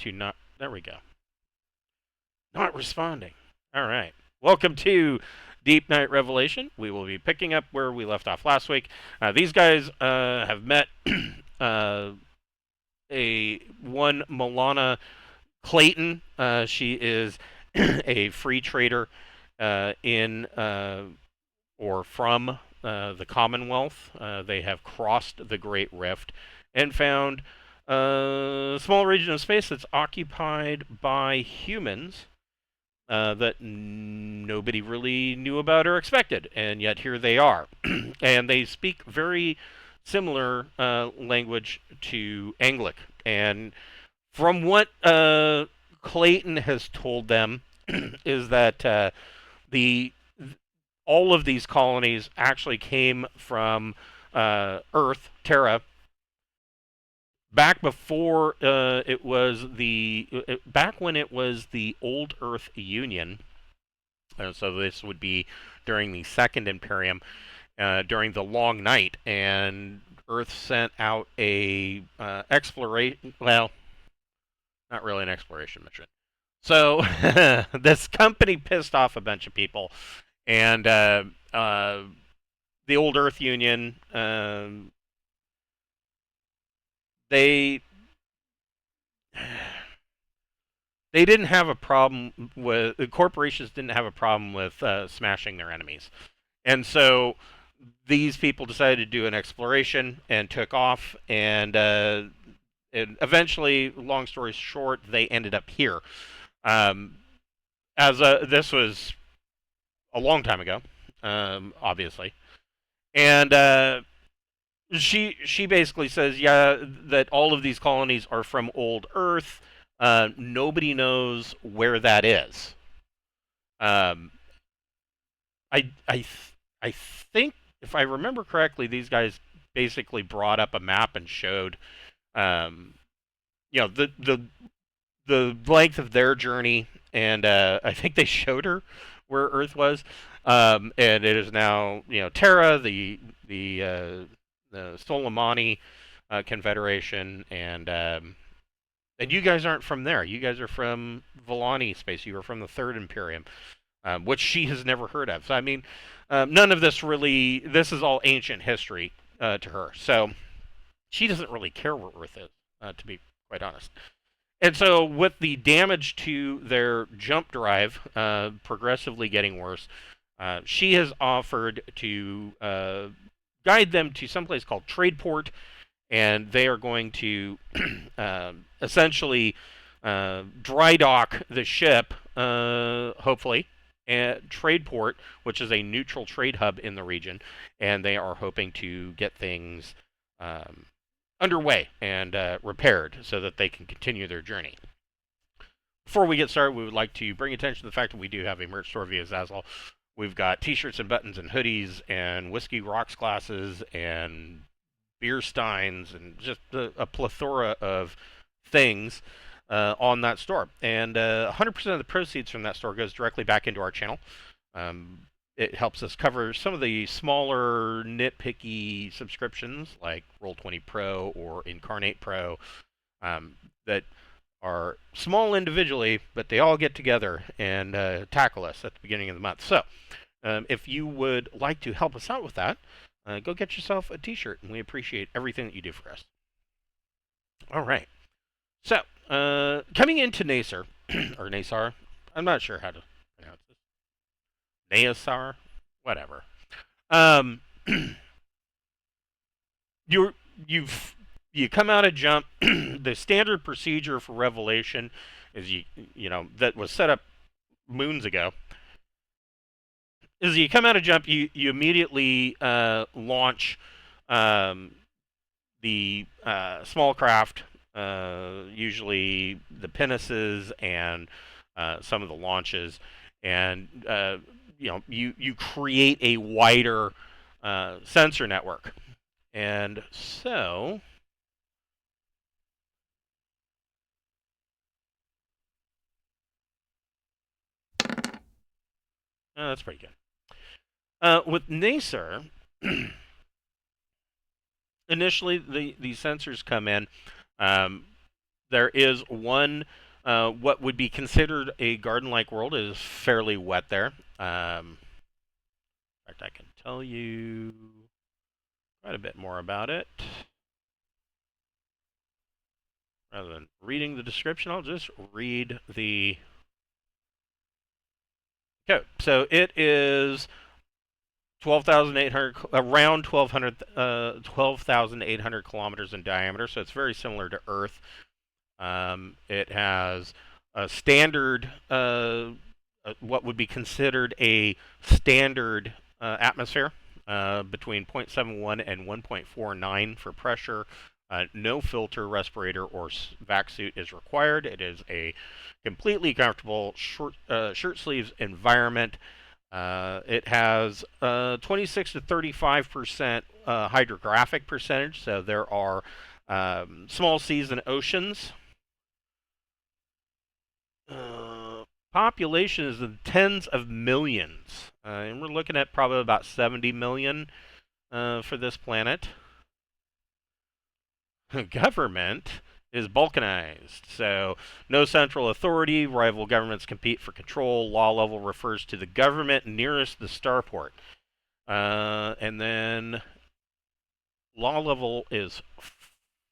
to not. There we go. Not responding. All right. Welcome to Deepnight Revelation. We will be picking up where we left off last week. These guys have met a one Milana Clayton. She is a free trader in or from the Commonwealth. They have crossed the Great Rift and found a small region of space that's occupied by humans that nobody really knew about or expected, and yet here they are. And they speak very similar language to Anglic. And from what Clayton has told them, is that the all of these colonies actually came from Earth, Terra, back before it was back when it was the Old Earth Union. So this would be during the Second Imperium, during the Long Night, and Earth sent out a exploration. Well, not really an exploration mission. So this company pissed off a bunch of people, and the Old Earth Union, they didn't have a problem with, the corporations didn't have a problem with smashing their enemies, and so these people decided to do an exploration and took off, and eventually, long story short, they ended up here. This was a long time ago, obviously, and she basically says, yeah, that all of these colonies are from Old Earth. Nobody knows where that is. I think, if I remember correctly, these guys basically brought up a map and showed, the length of their journey, and I think they showed her where Earth was, and it is now Terra, the Soleimani Confederation, and you guys aren't from there. You guys are from Volani space. You are from the Third Imperium, which she has never heard of. So I mean, none of this really. This is all ancient history to her. So she doesn't really care where Earth is, to be quite honest. And so, with the damage to their jump drive progressively getting worse, she has offered to guide them to someplace called Tradeport, and they are going to essentially dry dock the ship, hopefully, at Tradeport, which is a neutral trade hub in the region, and they are hoping to get things underway and repaired so that they can continue their journey. Before we get started, we would like to bring attention to the fact that we do have a merch store via Zazzle. We've got t-shirts and buttons and hoodies and whiskey rocks glasses and beer steins and just a plethora of things on that store. And 100% of the proceeds from that store goes directly back into our channel. It helps us cover some of the smaller nitpicky subscriptions like Roll20 Pro or Incarnate Pro that are small individually, but they all get together and tackle us at the beginning of the month. So if you would like to help us out with that, go get yourself a t-shirt, and we appreciate everything that you do for us. All right. So coming into Naisar, or Naisar, I'm not sure how to pronounce this. Naisar, whatever. You come out of jump. The standard procedure for Revelation is that was set up moons ago. Is you come out of jump, you immediately launch the small craft, usually the pinnaces and some of the launches, and you create a wider sensor network. And so that's pretty good. With Naisar, initially the sensors come in. There is one, what would be considered a garden-like world. It is fairly wet there. In fact, I can tell you quite a bit more about it. Rather than reading the description, I'll just read the code. So it is 12,800, around 12,800 kilometers in diameter. So it's very similar to Earth. It has a standard, what would be considered a standard atmosphere, between 0.71 and 1.49 for pressure. No filter, respirator, or vac suit is required. It is a completely comfortable shirt sleeves environment. It has 26 to 35% hydrographic percentage, so there are small seas and oceans. Population is in tens of millions, and we're looking at probably about 70 million for this planet. Government is balkanized, so no central authority. Rival governments compete for control. Law level refers to the government nearest the starport, and then law level is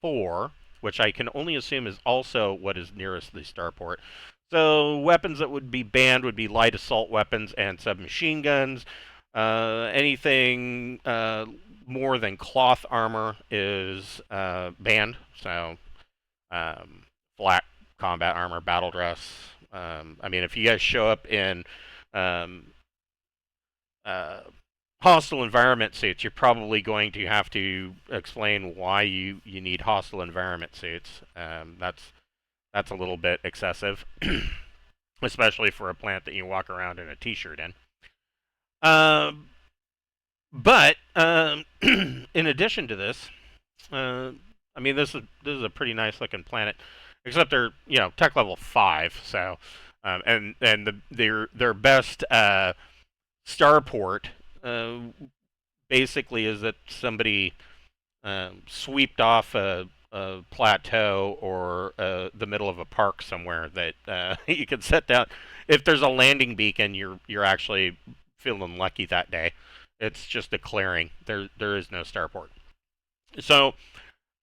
4, which I can only assume is also what is nearest the starport. So weapons that would be banned would be light assault weapons and submachine guns. Anything more than cloth armor is banned. So flat combat armor, battle dress. I mean, if you guys show up in hostile environment suits, you're probably going to have to explain why you need hostile environment suits. That's a little bit excessive, especially for a plant that you walk around in a t-shirt in. But in addition to this, I mean, this is a pretty nice looking planet, except they're tech level 5, so and their best starport basically is that somebody sweeped off a plateau or the middle of a park somewhere that you can set down. If there's a landing beacon, you're actually feeling lucky that day. It's just a clearing. There is no starport. So,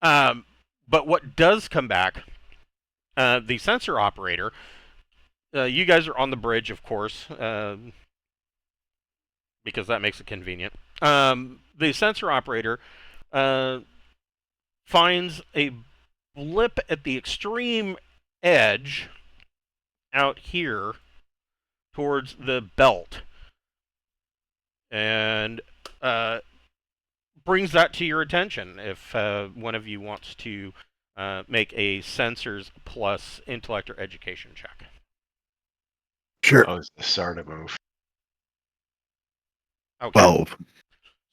but what does come back? The sensor operator. You guys are on the bridge, of course, because that makes it convenient. The sensor operator finds a blip at the extreme edge out here towards the belt, and brings that to your attention. If one of you wants to make a sensors plus intellect or education check. Sure. Oh, it's the Naisar to move. Okay. 12.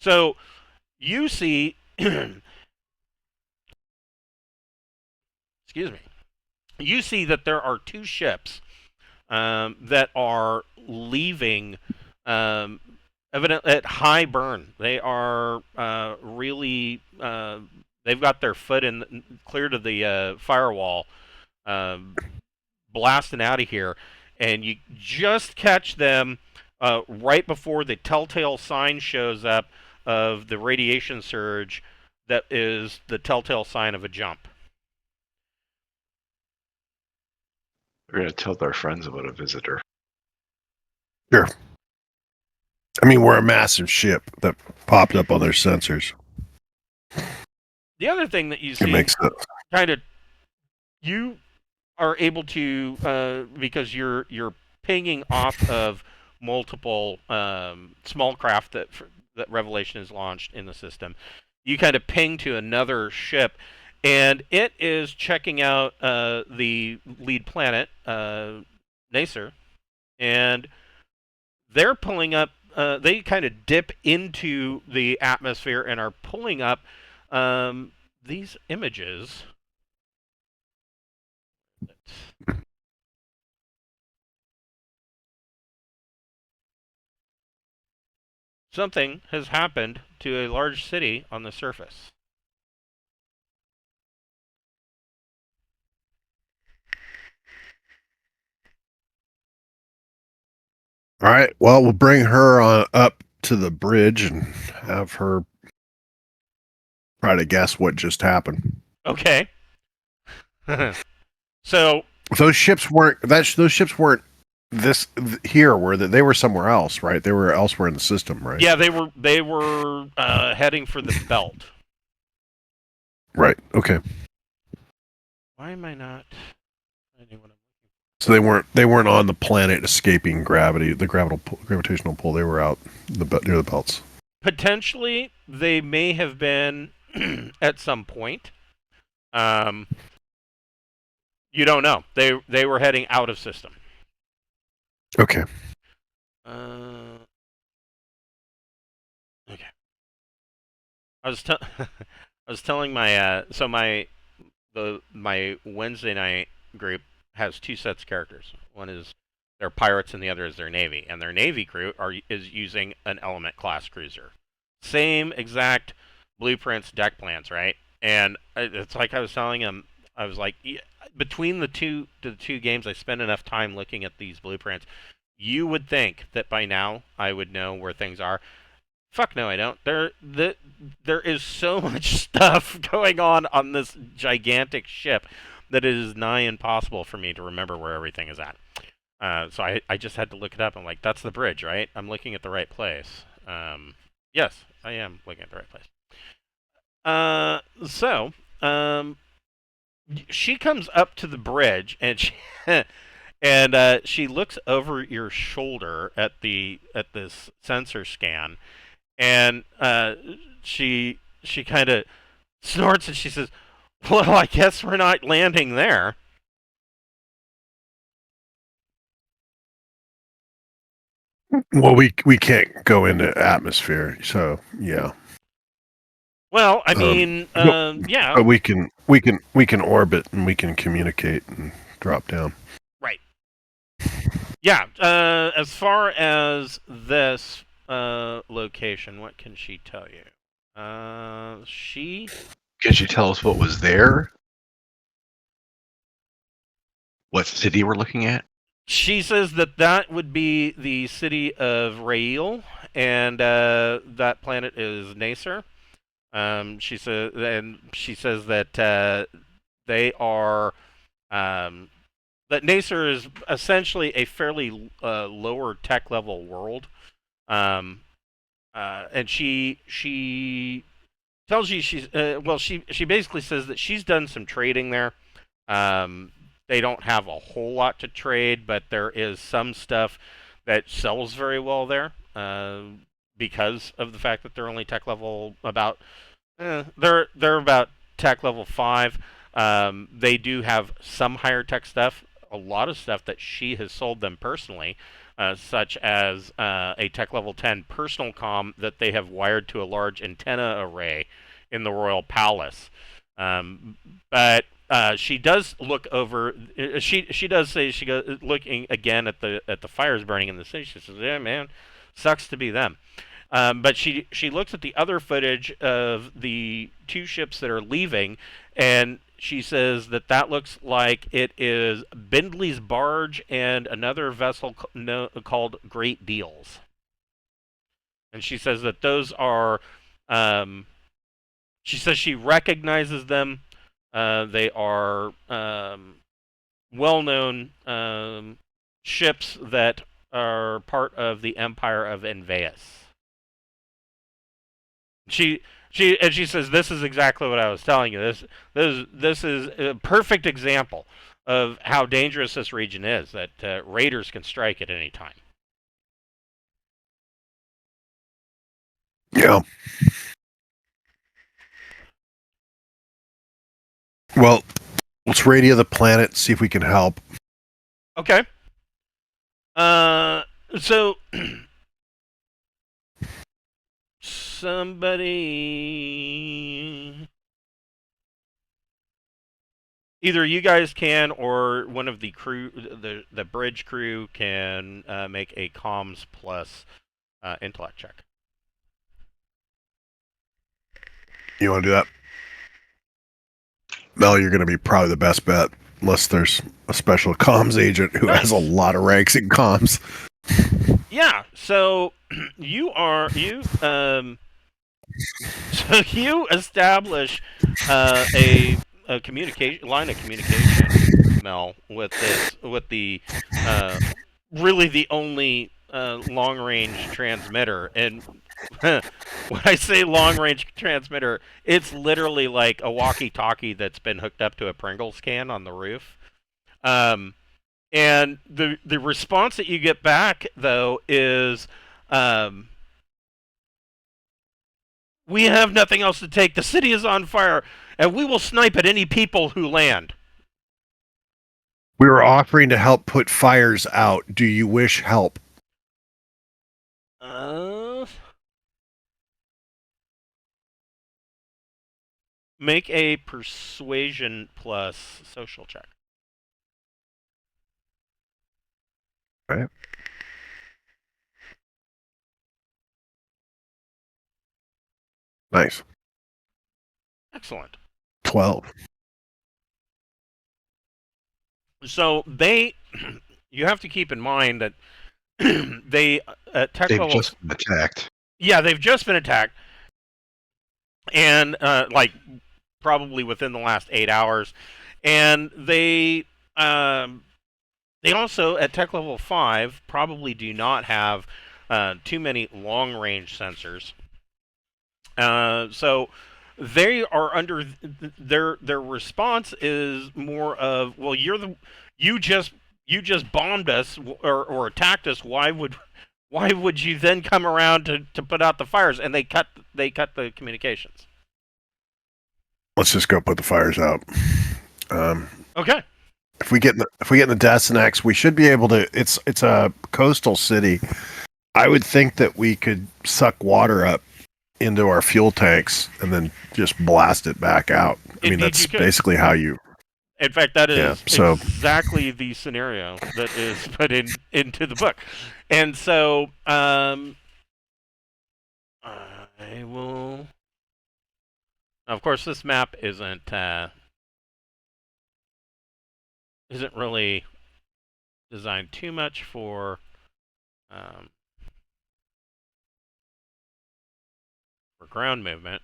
So you see, excuse me, you see that there are 2 ships that are leaving evidently at high burn. They are really, they've got their foot in clear to the firewall, blasting out of here, and you just catch them right before the telltale sign shows up of the radiation surge that is the telltale sign of a jump. We're going to tell our friends about a visitor. Sure. I mean, we're a massive ship that popped up on their sensors. The other thing that you It see, makes sense. kind of, you are able to, because you're pinging off of multiple small craft that Revelation has launched in the system. You kind of ping to another ship, and it is checking out the lead planet, Naisar, and they're pulling up. They kind of dip into the atmosphere and are pulling up these images. Something has happened to a large city on the surface. All right. Well, we'll bring her on up to the bridge and have her try to guess what just happened. Okay. So Those ships weren't here, were they? They were somewhere else, right? They were elsewhere in the system, right? yeah, they were heading for the belt. Right. Okay. Why am I not finding what I'm So they weren't on the planet escaping gravity, the gravitational pull. They were out near the belts. Potentially, they may have been at some point. You don't know. They were heading out of system. Okay. Okay. I was I was telling my my Wednesday night group has two sets of characters. One is their pirates and the other is their navy. And their navy crew is using an element class cruiser. Same exact blueprints, deck plans, right? And it's like I was telling them, I was like, between the two games, I spent enough time looking at these blueprints. You would think that by now I would know where things are. Fuck no, I don't. There is so much stuff going on this gigantic ship that it is nigh impossible for me to remember where everything is at. So I just had to look it up. I'm like, that's the bridge, right? I'm looking at the right place. Yes, I am looking at the right place. So she comes up to the bridge and she looks over your shoulder at this sensor scan, and she kind of snorts and she says, "Well, I guess we're not landing there." Well, we can't go into atmosphere, so yeah. Well, I mean, yeah. But we can orbit and we can communicate and drop down. Right. Yeah. As far as this location, what can she tell you? Can she tell us what was there? What city we're looking at? She says that would be the city of Raille, and that planet is Naisar. She says that they are that Naisar is essentially a fairly lower tech level world, and she tells you she basically says that she's done some trading there. They don't have a whole lot to trade, but there is some stuff that sells very well there because of the fact that they're only tech level about they're about tech level 5. They do have some higher tech stuff, a lot of stuff that she has sold them personally, such as a tech level 10 personal comm that they have wired to a large antenna array in the royal palace. But she does look over. She does say she goes looking again at the fires burning in the city. She says, "Yeah, man, sucks to be them." But she looks at the other footage of the two ships that are leaving, and she says that looks like it is Bindley's barge and another vessel called Great Deals. And she says that those are. She says she recognizes them. They are well-known ships that are part of the Empire of Enveus. She says this is exactly what I was telling you. This is a perfect example of how dangerous this region is. That raiders can strike at any time. Yeah. Well, let's radio the planet, see if we can help. Okay. So somebody, either you guys can, or one of the crew, the bridge crew can make a comms plus intellect check. You want to do that? Mel, you're going to be probably the best bet, unless there's a special comms agent who has a lot of ranks in comms. Yeah. So so you establish a communication line of communication, Mel, with the uh, really the only long range transmitter. And when I say long range transmitter, it's literally like a walkie talkie that's been hooked up to a Pringles can on the roof. Um, and the response that you get back though is, um, we have nothing else to take. The city is on fire, and we will snipe at any people who land. We were offering to help put fires out. Do you wish help? Make a persuasion plus social check. Right. Nice. Excellent. 12. So you have to keep in mind that they at tech They've level, just been attacked. yeah, they've just been attacked, and like probably within the last 8 hours, and they also at tech level 5 probably do not have too many long range sensors. So they are under their response is more of, well, you just bombed us or attacked us. Why would you then come around to put out the fires? And they cut the communications. Let's just go put the fires out. Okay. If we get in the Destinex, we should be able to. It's a coastal city. I would think that we could suck water up into our fuel tanks and then just blast it back out. I mean, that's basically how you. In fact, that is so exactly the scenario that is put into the book. And so I will. Of course, this map isn't really designed too much for ground movement.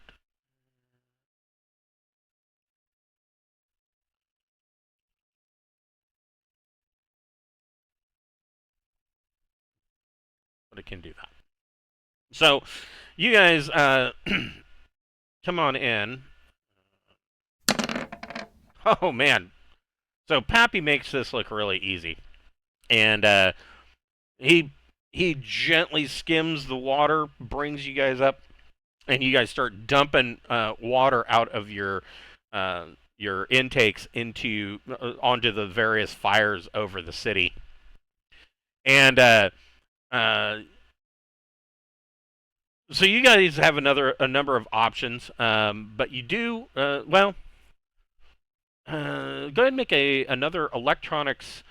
But it can do that. So you guys come on in. Oh man. So Pappy makes this look really easy. And he gently skims the water, brings you guys up, and you guys start dumping water out of your intakes onto the various fires over the city. And so you guys have a number of options, but you do go ahead and make another electronics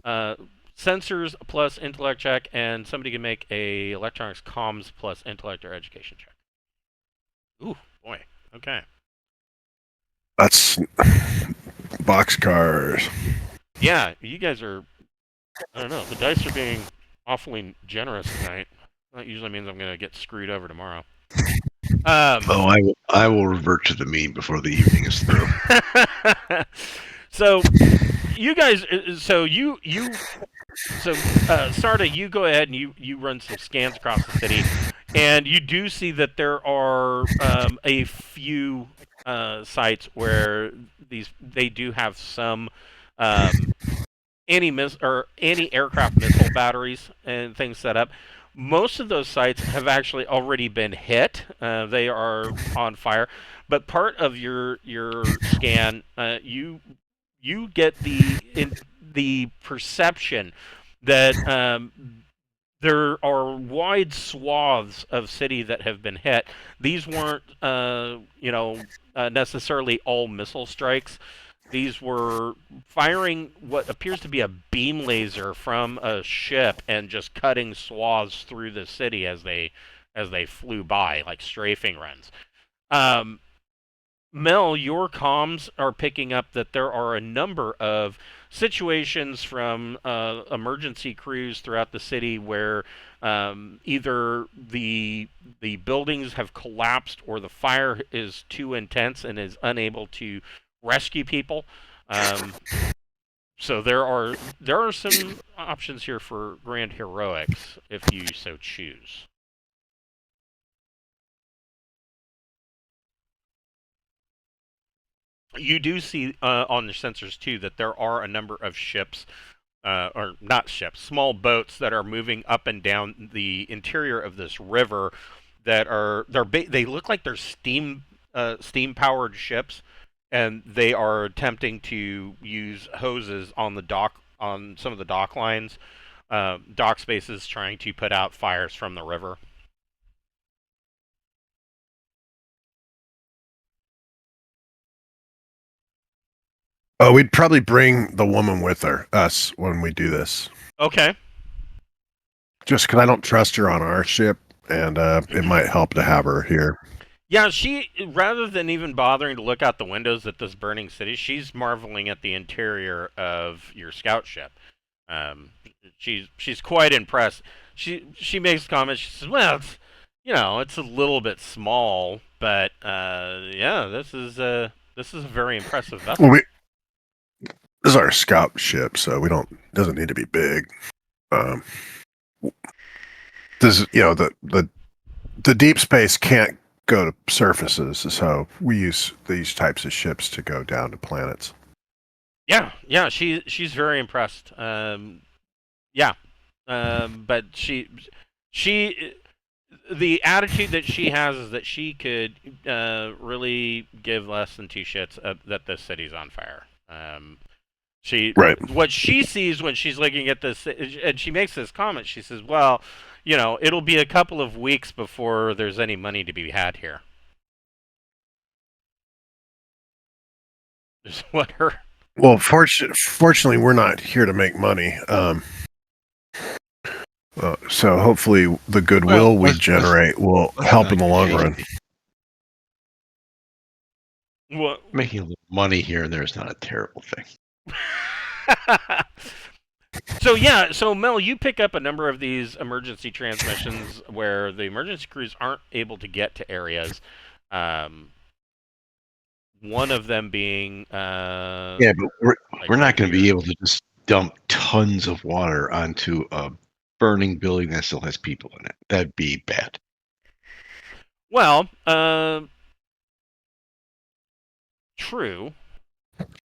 sensors plus intellect check, and somebody can make a electronics comms plus intellect or education check. Ooh, boy. Okay. That's boxcars. Yeah, you guys are. I don't know. The dice are being awfully generous tonight. That usually means I'm gonna get screwed over tomorrow. I will revert to the mean before the evening is through. So you guys, Sarda, you go ahead and you run some scans across the city, and you do see that there are a few sites where they do have some anti-aircraft missile batteries and things set up. Most of those sites have actually already been hit. They are on fire. But part of your scan, you get the perception that there are wide swaths of city that have been hit. These weren't, necessarily all missile strikes. These were firing what appears to be a beam laser from a ship and just cutting swaths through the city as they flew by, like strafing runs. Mel, your comms are picking up that there are a number of situations from emergency crews throughout the city where Either the buildings have collapsed or the fire is too intense and is unable to rescue people. So there are some options here for grand heroics if you so choose. You do see on the sensors too that there are a number of ships, or not ships, small boats that are moving up and down the interior of this river. They look like they're steam powered ships, and they are attempting to use hoses on the dock on some of the dock lines, dock spaces, trying to put out fires from the river. Oh, we'd probably bring the woman with us when we do this. Okay. Just because I don't trust her on our ship, and it might help to have her here. Yeah, she, rather than even bothering to look out the windows at this burning city, she's marveling at the interior of your scout ship. She's quite impressed. She makes comments. She says, "Well, it's a little bit small, but yeah, this is a very impressive vessel." Well, this is our scout ship, so doesn't need to be big. This is, the deep space can't go to surfaces, so we use these types of ships to go down to planets. Yeah, she's very impressed. But the attitude that she has is that she could really give less than two shits that this city's on fire. What she sees when she's looking at this, and she makes this comment, she says, "Well, it'll be a couple of weeks before there's any money to be had here." Is what her. Well, fortunately, we're not here to make money. So hopefully, the goodwill we generate will help in the long run. What? Making a little money here and there is not a terrible thing. So Mel, you pick up a number of these emergency transmissions where the emergency crews aren't able to get to areas. One of them being but we're not going to be able to just dump tons of water onto a burning building that still has people in it. That'd be bad. Well, true.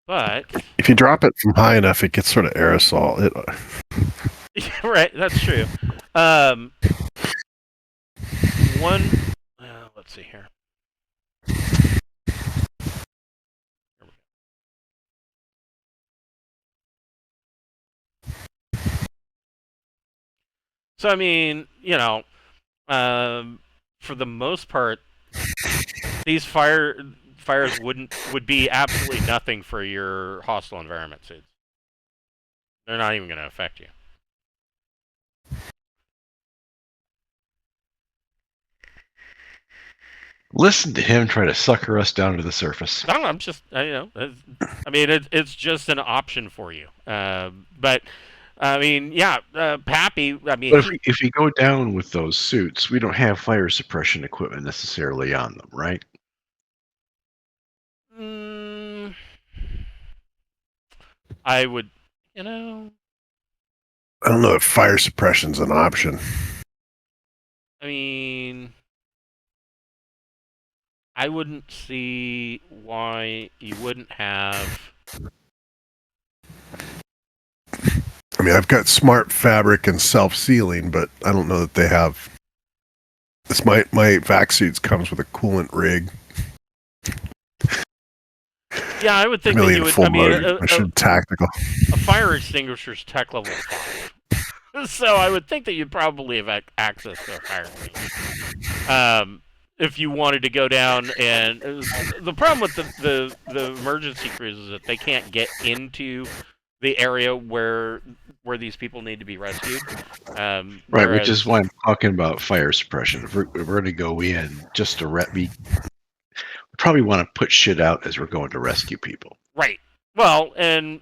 But if you drop it from high enough, it gets sort of aerosol. Right, that's true. Let's see here. So I mean, for the most part, these fires would be absolutely nothing for your hostile environment suits. They're not even going to affect you. Listen to him try to sucker us down to the surface. No, I'm just, I mean, it's just an option for you. But I mean, yeah, Pappy. I mean, but if you go down with those suits, we don't have fire suppression equipment necessarily on them, right? I would, I don't know if fire suppression's an option. I mean, I wouldn't see why you wouldn't have. I mean, I've got smart fabric and self-sealing, but I don't know that they have. My vac suits comes with a coolant rig. Yeah, I would think that you would. I mean, tactical. A fire extinguisher's tech level 5, so I would think that you'd probably have access to a fire extinguisher. If you wanted to go down, and the problem with the emergency crews is that they can't get into the area where these people need to be rescued. Right, which is why I'm talking about fire suppression. If we're going to go in just to we probably want to put shit out as we're going to rescue people. Right. Well, and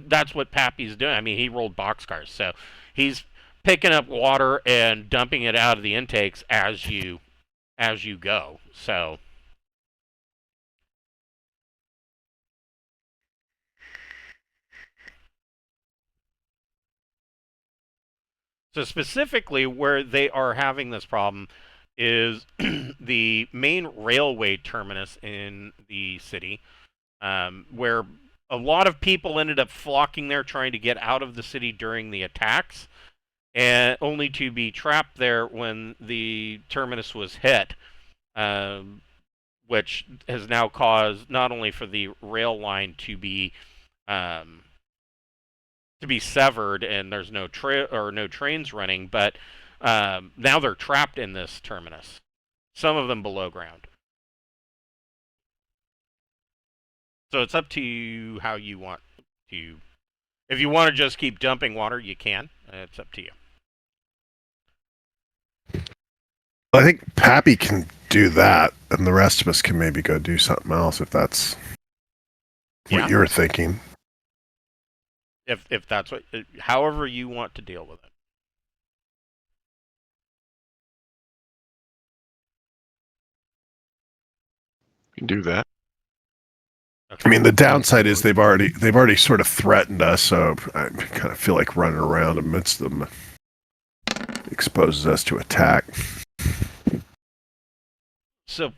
that's what Pappy's doing. I mean, he rolled boxcars, so he's picking up water and dumping it out of the intakes as you go. So specifically where they are having this problem is the main railway terminus in the city, where a lot of people ended up flocking there trying to get out of the city during the attacks, and only to be trapped there when the terminus was hit, which has now caused not only for the rail line um, to be severed and there's no trains running, but now they're trapped in this terminus. Some of them below ground. So it's up to you how you want to. If you want to just keep dumping water, you can. It's up to you. I think Pappy can do that, and the rest of us can maybe go do something else if that's what you're thinking. If that's what, however you want to deal with it. You can do that. I mean, the downside is they've already sort of threatened us, so I kind of feel like running around amidst them exposes us to attack. So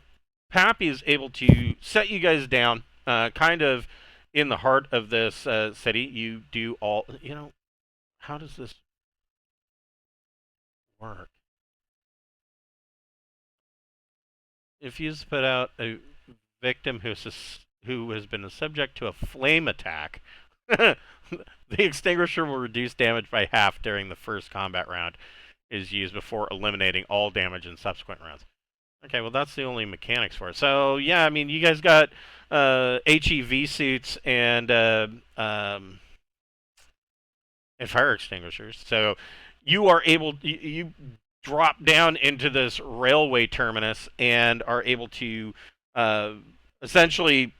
Pappy is able to set you guys down, kind of in the heart of this city. You do all, how does this work? If you put out a victim who has been subject to a flame attack, the extinguisher will reduce damage by half during the first combat round is used before eliminating all damage in subsequent rounds. Okay, well that's the only mechanics for it. So yeah, I mean you guys got HEV suits and fire extinguishers. So you are able you drop down into this railway terminus and are able to essentially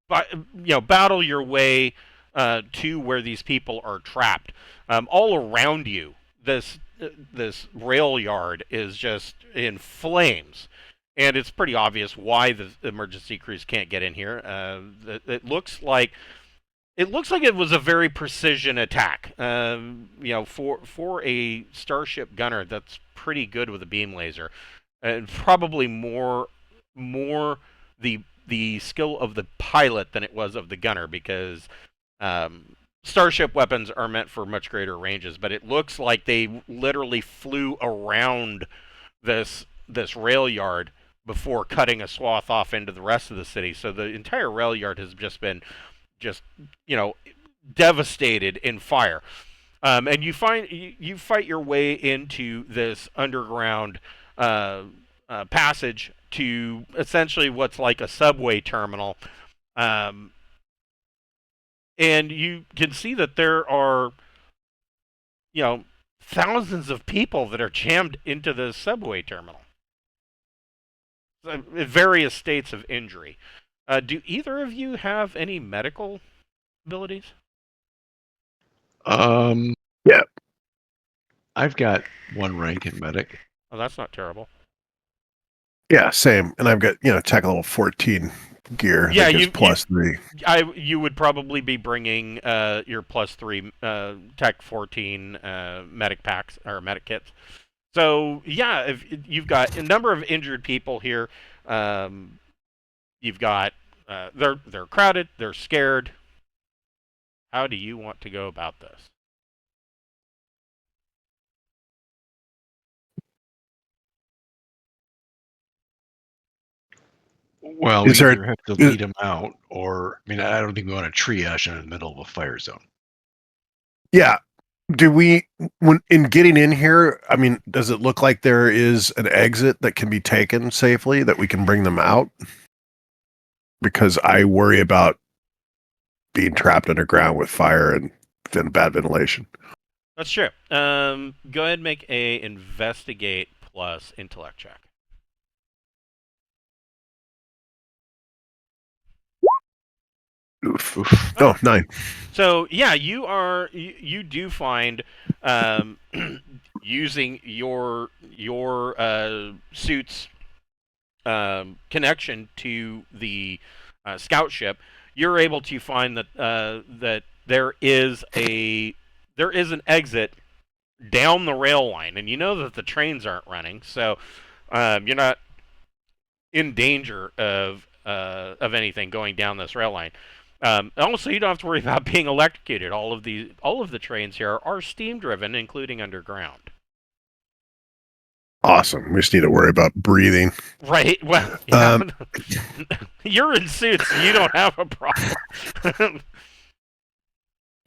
battle your way to where these people are trapped. All around you, this rail yard is just in flames, and it's pretty obvious why the emergency crews can't get in here. It looks like it was a very precision attack. For a starship gunner, that's pretty good with a beam laser, and probably more the skill of the pilot than it was of the gunner, because starship weapons are meant for much greater ranges. But it looks like they literally flew around this rail yard before cutting a swath off into the rest of the city. So the entire rail yard has just been devastated in fire. And you fight your way into this underground passage to essentially what's like a subway terminal, and you can see that there are thousands of people that are jammed into the subway terminal, in various states of injury. Do either of you have any medical abilities? Yeah. I've got 1 rank in medic. Oh, that's not terrible. Yeah, same. And I've got, tech level 14 gear. Yeah, you +3. You would probably be bringing your +3 tech 14 medic packs or medic kits. So yeah, if you've got a number of injured people here, you've got they're crowded, they're scared. How do you want to go about this? Well, we either have to lead them out, or I don't think we want to triage in the middle of a fire zone. Yeah. Do we, when in getting in here, does it look like there is an exit that can be taken safely, that we can bring them out? Because I worry about being trapped underground with fire and bad ventilation. That's true. Go ahead and make a investigate plus intellect check. Oof. Oof. Oh, 9. So yeah, you do find using your suit's connection to the scout ship, you're able to find that there is an exit down the rail line, and you know that the trains aren't running, so you're not in danger of anything going down this rail line. Also, you don't have to worry about being electrocuted. All of the trains here are steam driven, including underground. Awesome. We just need to worry about breathing. Right. Well, yeah. You're in suits. So you don't have a problem.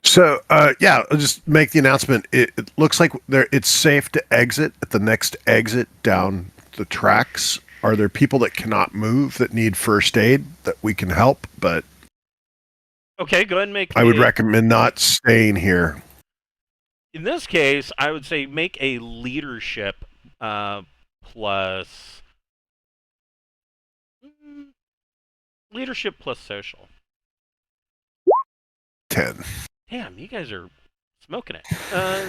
So, yeah, I'll just make the announcement. It looks like it's safe to exit at the next exit down the tracks. Are there people that cannot move that need first aid that we can help? But Okay, go ahead and make. I would recommend not staying here. In this case, I would say make a leadership plus leadership plus social. 10. Damn, you guys are smoking it.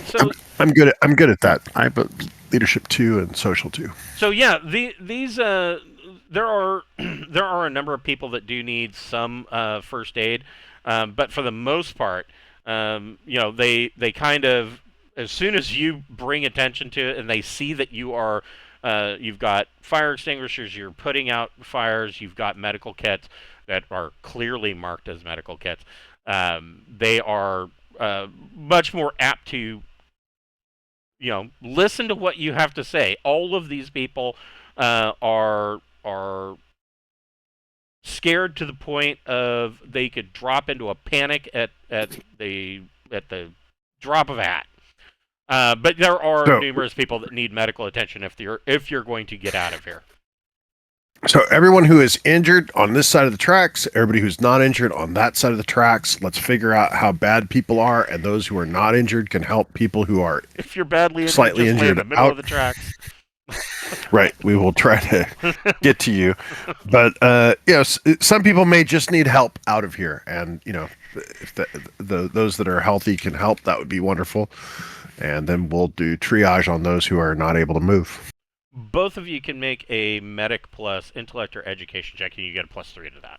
So I'm good at that. I have leadership 2 and social 2. So yeah, these there are there are a number of people that do need some first aid, but for the most part, they kind of, as soon as you bring attention to it and they see that you've got fire extinguishers, you're putting out fires, you've got medical kits that are clearly marked as medical kits. They are much more apt to listen to what you have to say. All of these people are scared to the point of they could drop into a panic at the drop of a hat. But there are numerous people that need medical attention if you're going to get out of here. So everyone who is injured on this side of the tracks, everybody who's not injured on that side of the tracks, let's figure out how bad people are, and those who are not injured can help people who are if you're badly injured, slightly just lay in injured the middle out of the tracks. Right, we will try to get to you, but some people may just need help out of here, and if those that are healthy can help, that would be wonderful, and then we'll do triage on those who are not able to move. Both of you can make a medic plus intellect or education check, and you get a +3 to that.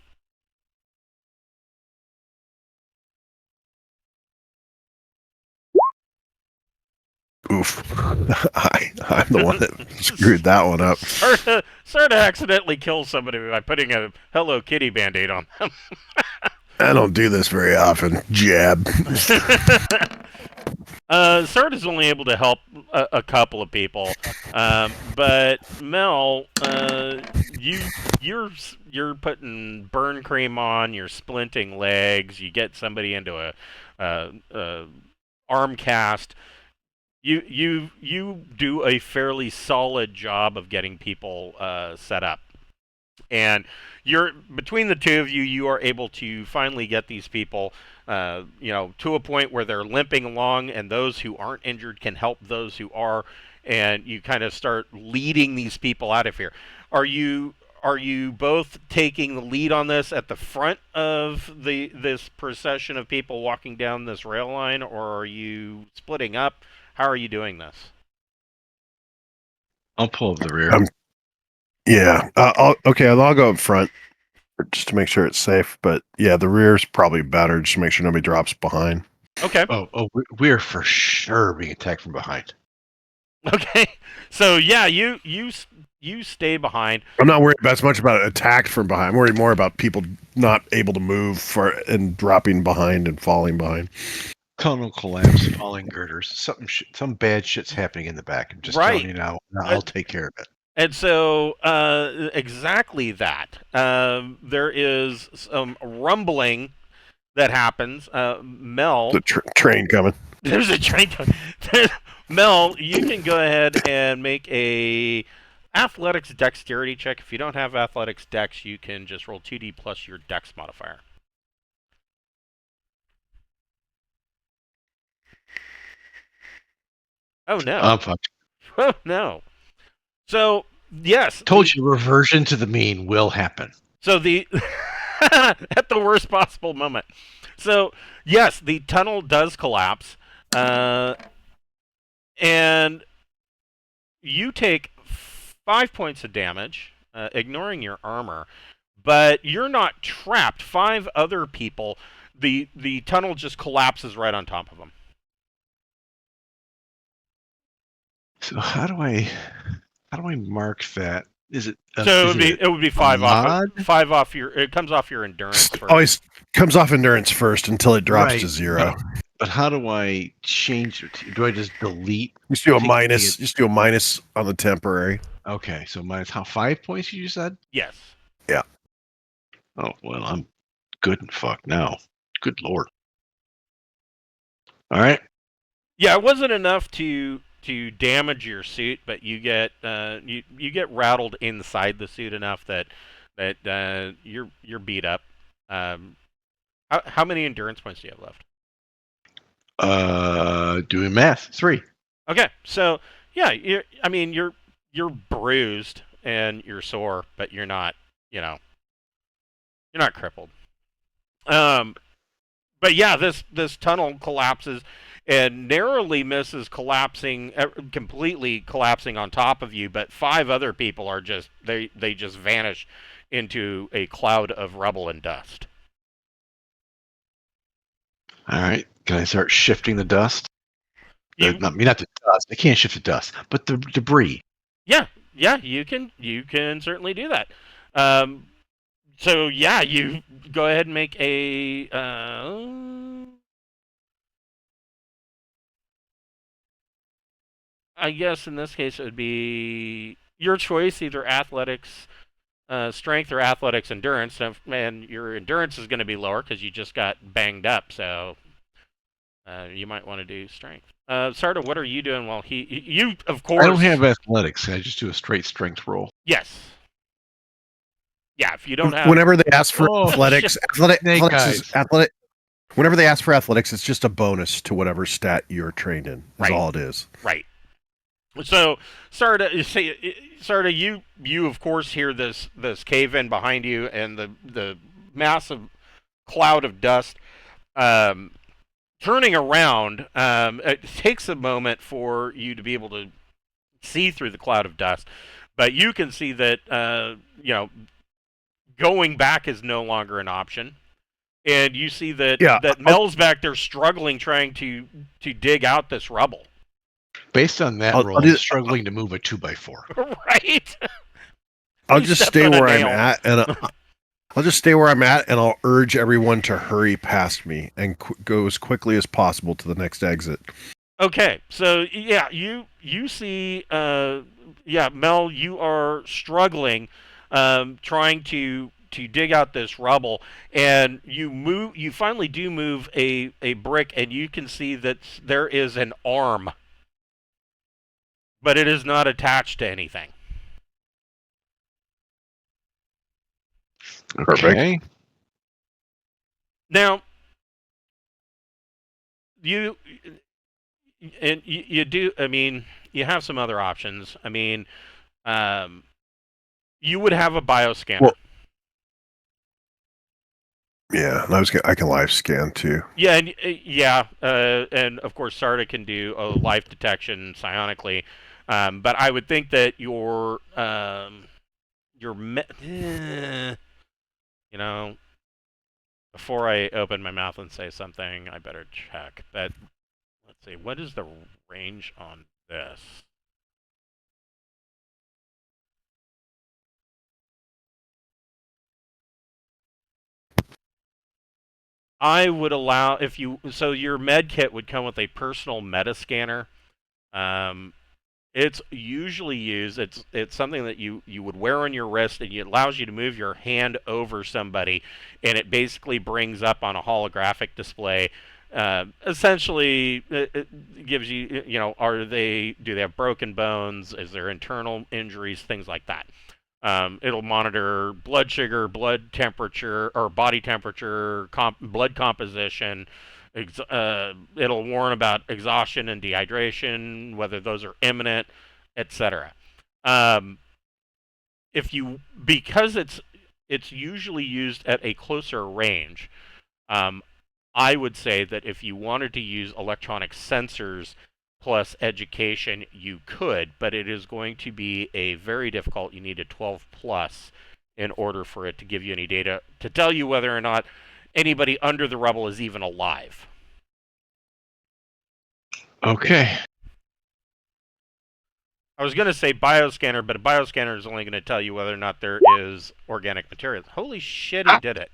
Oof. I'm the one that screwed that one up. Sort of accidentally kill somebody by putting a Hello Kitty Band-Aid on them. I don't do this very often. Jab. Sard is only able to help a couple of people, but Mel, you're putting burn cream on, you're splinting legs, you get somebody into a arm cast. You do a fairly solid job of getting people set up, and between the two of you, you are able to finally get these people to a point where they're limping along, and those who aren't injured can help those who are, and you kind of start leading these people out of here. Are you both taking the lead on this at the front of this procession of people walking down this rail line, or are you splitting up? How are you doing this? I'll pull up the rear. Yeah. I'll go up front just to make sure it's safe. But yeah, the rear's probably better just to make sure nobody drops behind. Okay. We're for sure being attacked from behind. Okay. So yeah, you stay behind. I'm not worried as much about attacked from behind. I'm worried more about people not able to move and dropping behind and falling behind. Tunnel collapse, falling girders, some bad shit's happening in the back. I'm just telling you now. I'll take care of it. And so, exactly that. There is some rumbling that happens. Mel, the train coming. There's a train coming. Mel, you can go ahead and make a athletics dexterity check. If you don't have athletics dex, you can just roll 2d plus your dex modifier. Oh no! I'm fucked. Oh no! So yes, told you reversion to the mean will happen. So the at the worst possible moment. So yes, the tunnel does collapse, and you take 5 points of damage, ignoring your armor, but you're not trapped. 5 other people, the tunnel just collapses right on top of them. So how do I mark that? Is it So it would be 5 mod? off 5 off your. It comes off your endurance first. Always comes off endurance first until it drops Right, to 0. But how do I change it? Do I just delete? Just do a take minus. the- Just do a minus on the temporary. Okay, so minus how 5 points you said? Yes. Yeah. Oh well, I'm good and fucked now. Good lord. All right. Yeah, it wasn't enough to damage your suit, but you get you get rattled inside the suit enough that you're beat up. How many endurance points do you have left? Doing math. 3. Okay, so yeah, you're bruised and you're sore, but you're not you're not crippled. But yeah, this tunnel collapses and narrowly misses collapsing, completely collapsing on top of you. But 5 other people are just they just vanish into a cloud of rubble and dust. All right. Can I start shifting the dust? You, Not the dust. I can't shift the dust, but the debris. yeah, you can certainly do that. So yeah, you go ahead and make a. I guess in this case it would be your choice, either athletics, strength, or athletics endurance. And your endurance is going to be lower because you just got banged up. So you might want to do strength. Sarda, what are you doing while you of course. I don't have athletics. I just do a straight strength roll. Yes. Yeah, if you don't have. Whenever they ask for Oh, athletics, Snake eyes. Whenever they ask for athletics, it's just a bonus to whatever stat you're trained in. That's Right. all it is. Right. So, Sarda, you of course hear this cave in behind you and the massive cloud of dust. Turning around, it takes a moment for you to be able to see through the cloud of dust, but you can see that going back is no longer an option. And you see that that Mel's back there struggling, trying to dig out this rubble. Based on that roll, I'm struggling to move a 2x4. Right. I'll just stay where I'm at, and I'll just stay where I'm at, and I'll urge everyone to hurry past me and go as quickly as possible to the next exit. Okay, so yeah, you see, Mel, you are struggling, trying to dig out this rubble, and you finally do move a brick, and you can see that there is an arm, but it is not attached to anything. Okay. Now, you do. I mean, you have some other options. I mean, you would have a bioscanner. Well, yeah, and I can live scan too. Yeah, and of course Sarda can do a life detection psionically, but I would think that before I open my mouth and say something, I better check. But let's see, what is the range on this? I would allow your med kit would come with a personal meta scanner. It's usually used. It's something that you would wear on your wrist, and it allows you to move your hand over somebody, and it basically brings up on a holographic display. Essentially, it gives you, do they have broken bones? Is there internal injuries? Things like that. It'll monitor blood sugar, blood temperature, or body temperature, blood composition. It'll warn about exhaustion and dehydration, whether those are imminent, etc. Because it's it's usually used at a closer range. I would say that if you wanted to use electronic sensors plus education, you could, but it is going to be a very difficult. You need a 12 plus in order for it to give you any data to tell you whether or not anybody under the rubble is even alive. Okay. I was going to say bioscanner, but a bioscanner is only going to tell you whether or not there is organic material. Holy shit, he did it.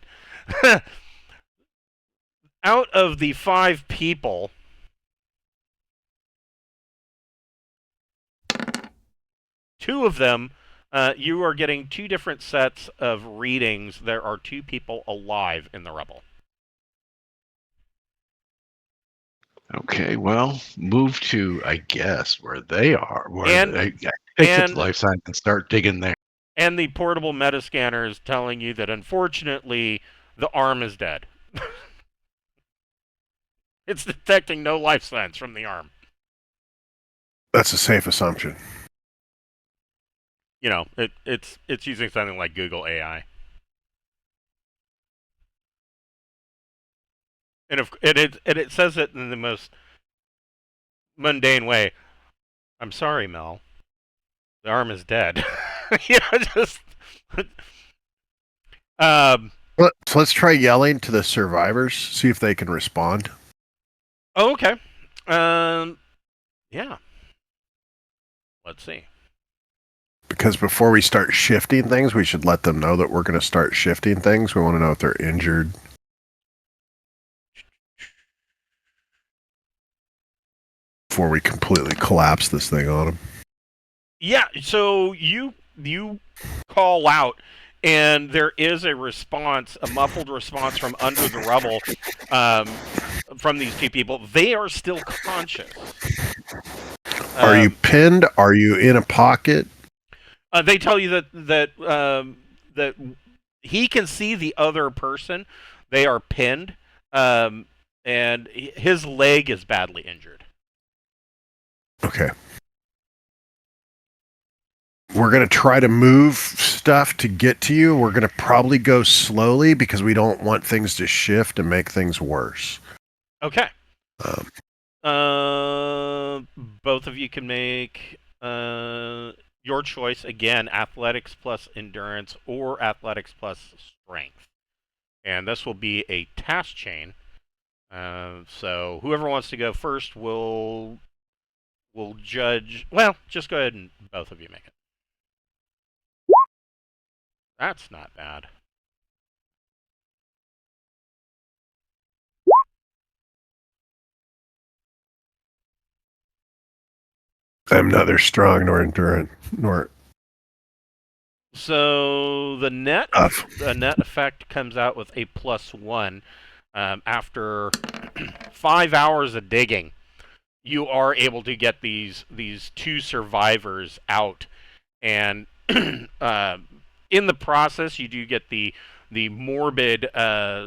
Out of the 5 people, 2 of them, you are getting 2 different sets of readings. There are 2 people alive in the rubble. Okay, well, move to, I guess, where they are. I take the life science and start digging there. And the portable metascanner is telling you that, unfortunately, the arm is dead. It's detecting no life signs from the arm. That's a safe assumption. You know, it's using something like Google AI. And it says it in the most mundane way. I'm sorry, Mel. The arm is dead. You know, just. So let's try yelling to the survivors, see if they can respond. Oh, okay. Yeah. Let's see. Because before we start shifting things, we should let them know that we're going to start shifting things. We want to know if they're injured. Before we completely collapse this thing on them. Yeah, so you call out, and there is a response, a muffled response from under the rubble, from these 2 people. They are still conscious. Are you pinned? Are you in a pocket? They tell you that he can see the other person. They are pinned, and his leg is badly injured. Okay. We're going to try to move stuff to get to you. We're going to probably go slowly because we don't want things to shift and make things worse. Okay. Both of you can make your choice. Again, athletics plus endurance or athletics plus strength. And this will be a task chain. So whoever wants to go first will judge. Well, just go ahead and both of you make it. That's not bad. I'm neither strong nor endurant nor. So the net effect comes out with a +1. After 5 hours of digging, you are able to get these 2 survivors out, and in the process, you do get the morbid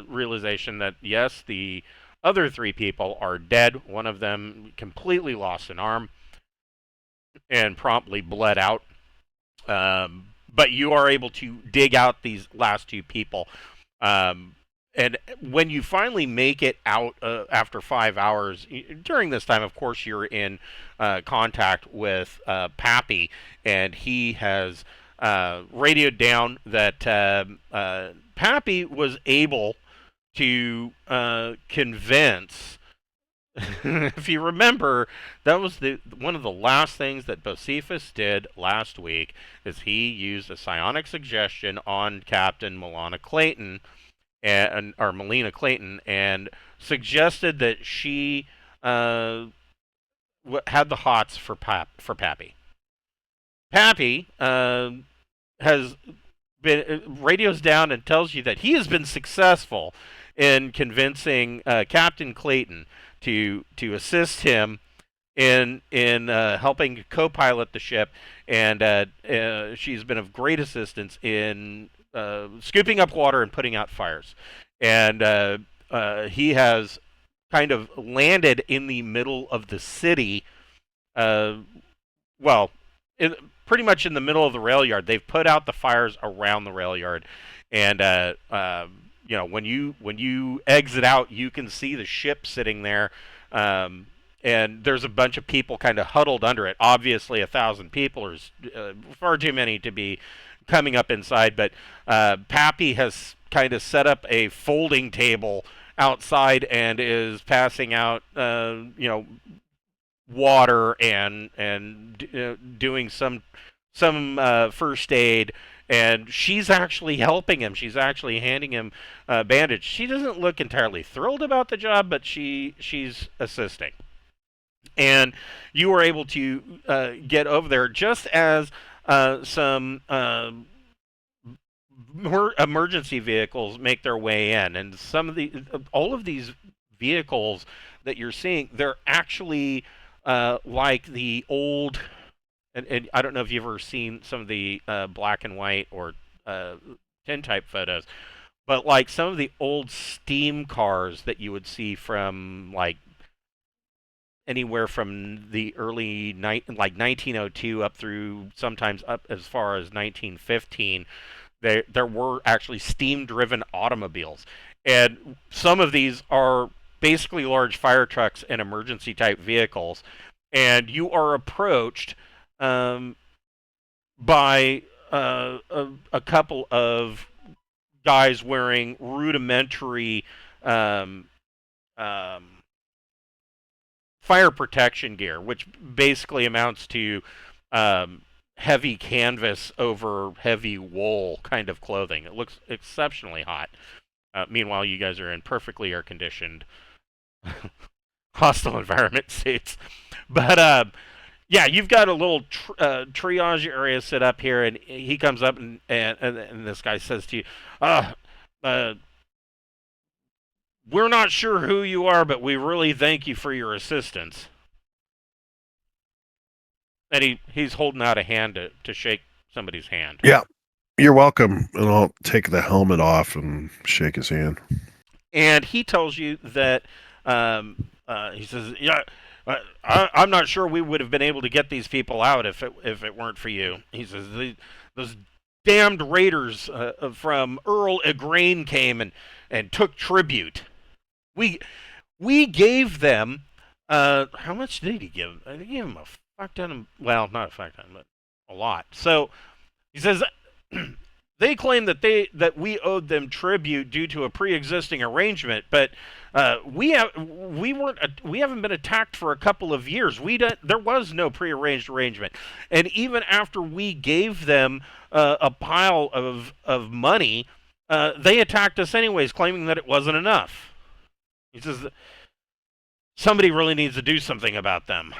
realization that yes, the other 3 people are dead. One of them completely lost an arm and promptly bled out. But you are able to dig out these last 2 people. And when you finally make it out after 5 hours, during this time, of course, you're in contact with Pappy, and he has radioed down that Pappy was able to convince. If you remember, that was one of the last things that Bocephus did last week. Is he used a psionic suggestion on Captain Melina Clayton, or Melina Clayton, and suggested that she had the hots for Pappy. Pappy has been radios down and tells you that he has been successful in convincing Captain Clayton to assist him in helping co-pilot the ship, and she's been of great assistance in scooping up water and putting out fires. And he has kind of landed in the middle of the city. Well, pretty much in the middle of the rail yard. They've put out the fires around the rail yard, And when you exit out, you can see the ship sitting there, and there's a bunch of people kind of huddled under it. Obviously, 1,000 people is far too many to be coming up inside, but Pappy has kind of set up a folding table outside and is passing out, water and doing some first aid, and she's actually helping him. She's actually handing him a bandage. She doesn't look entirely thrilled about the job, but she's assisting. And you were able to get over there just as some emergency vehicles make their way in, and all of these vehicles that you're seeing, they're actually like the old, and I don't know if you've ever seen some of the black and white or tintype photos, but like some of the old steam cars that you would see from like anywhere from the early like 1902 up through sometimes up as far as 1915. There were actually steam-driven automobiles, and some of these are basically large fire trucks and emergency-type vehicles. And you are approached by a couple of guys wearing rudimentary fire protection gear, which basically amounts to heavy canvas over heavy wool kind of clothing. It looks exceptionally hot. Meanwhile, you guys are in perfectly air-conditioned hostile environment suits. But yeah, you've got a little triage area set up here, and he comes up and this guy says to you, we're not sure who you are, but we really thank you for your assistance. And he's holding out a hand to shake somebody's hand. Yeah, you're welcome. And I'll take the helmet off and shake his hand. And he tells you that, he says, yeah, I'm not sure we would have been able to get these people out if it weren't for you. He says, those damned raiders from Earl Igraine came and took tribute. We gave them, how much did he give? I think he gave them a fuck ton, well, not a fuck ton, but a lot. So he says they claim that we owed them tribute due to a pre-existing arrangement, but we haven't been attacked for a couple of years. There was no pre-arranged arrangement, and even after we gave them a pile of money, they attacked us anyways, claiming that it wasn't enough. He says somebody really needs to do something about them.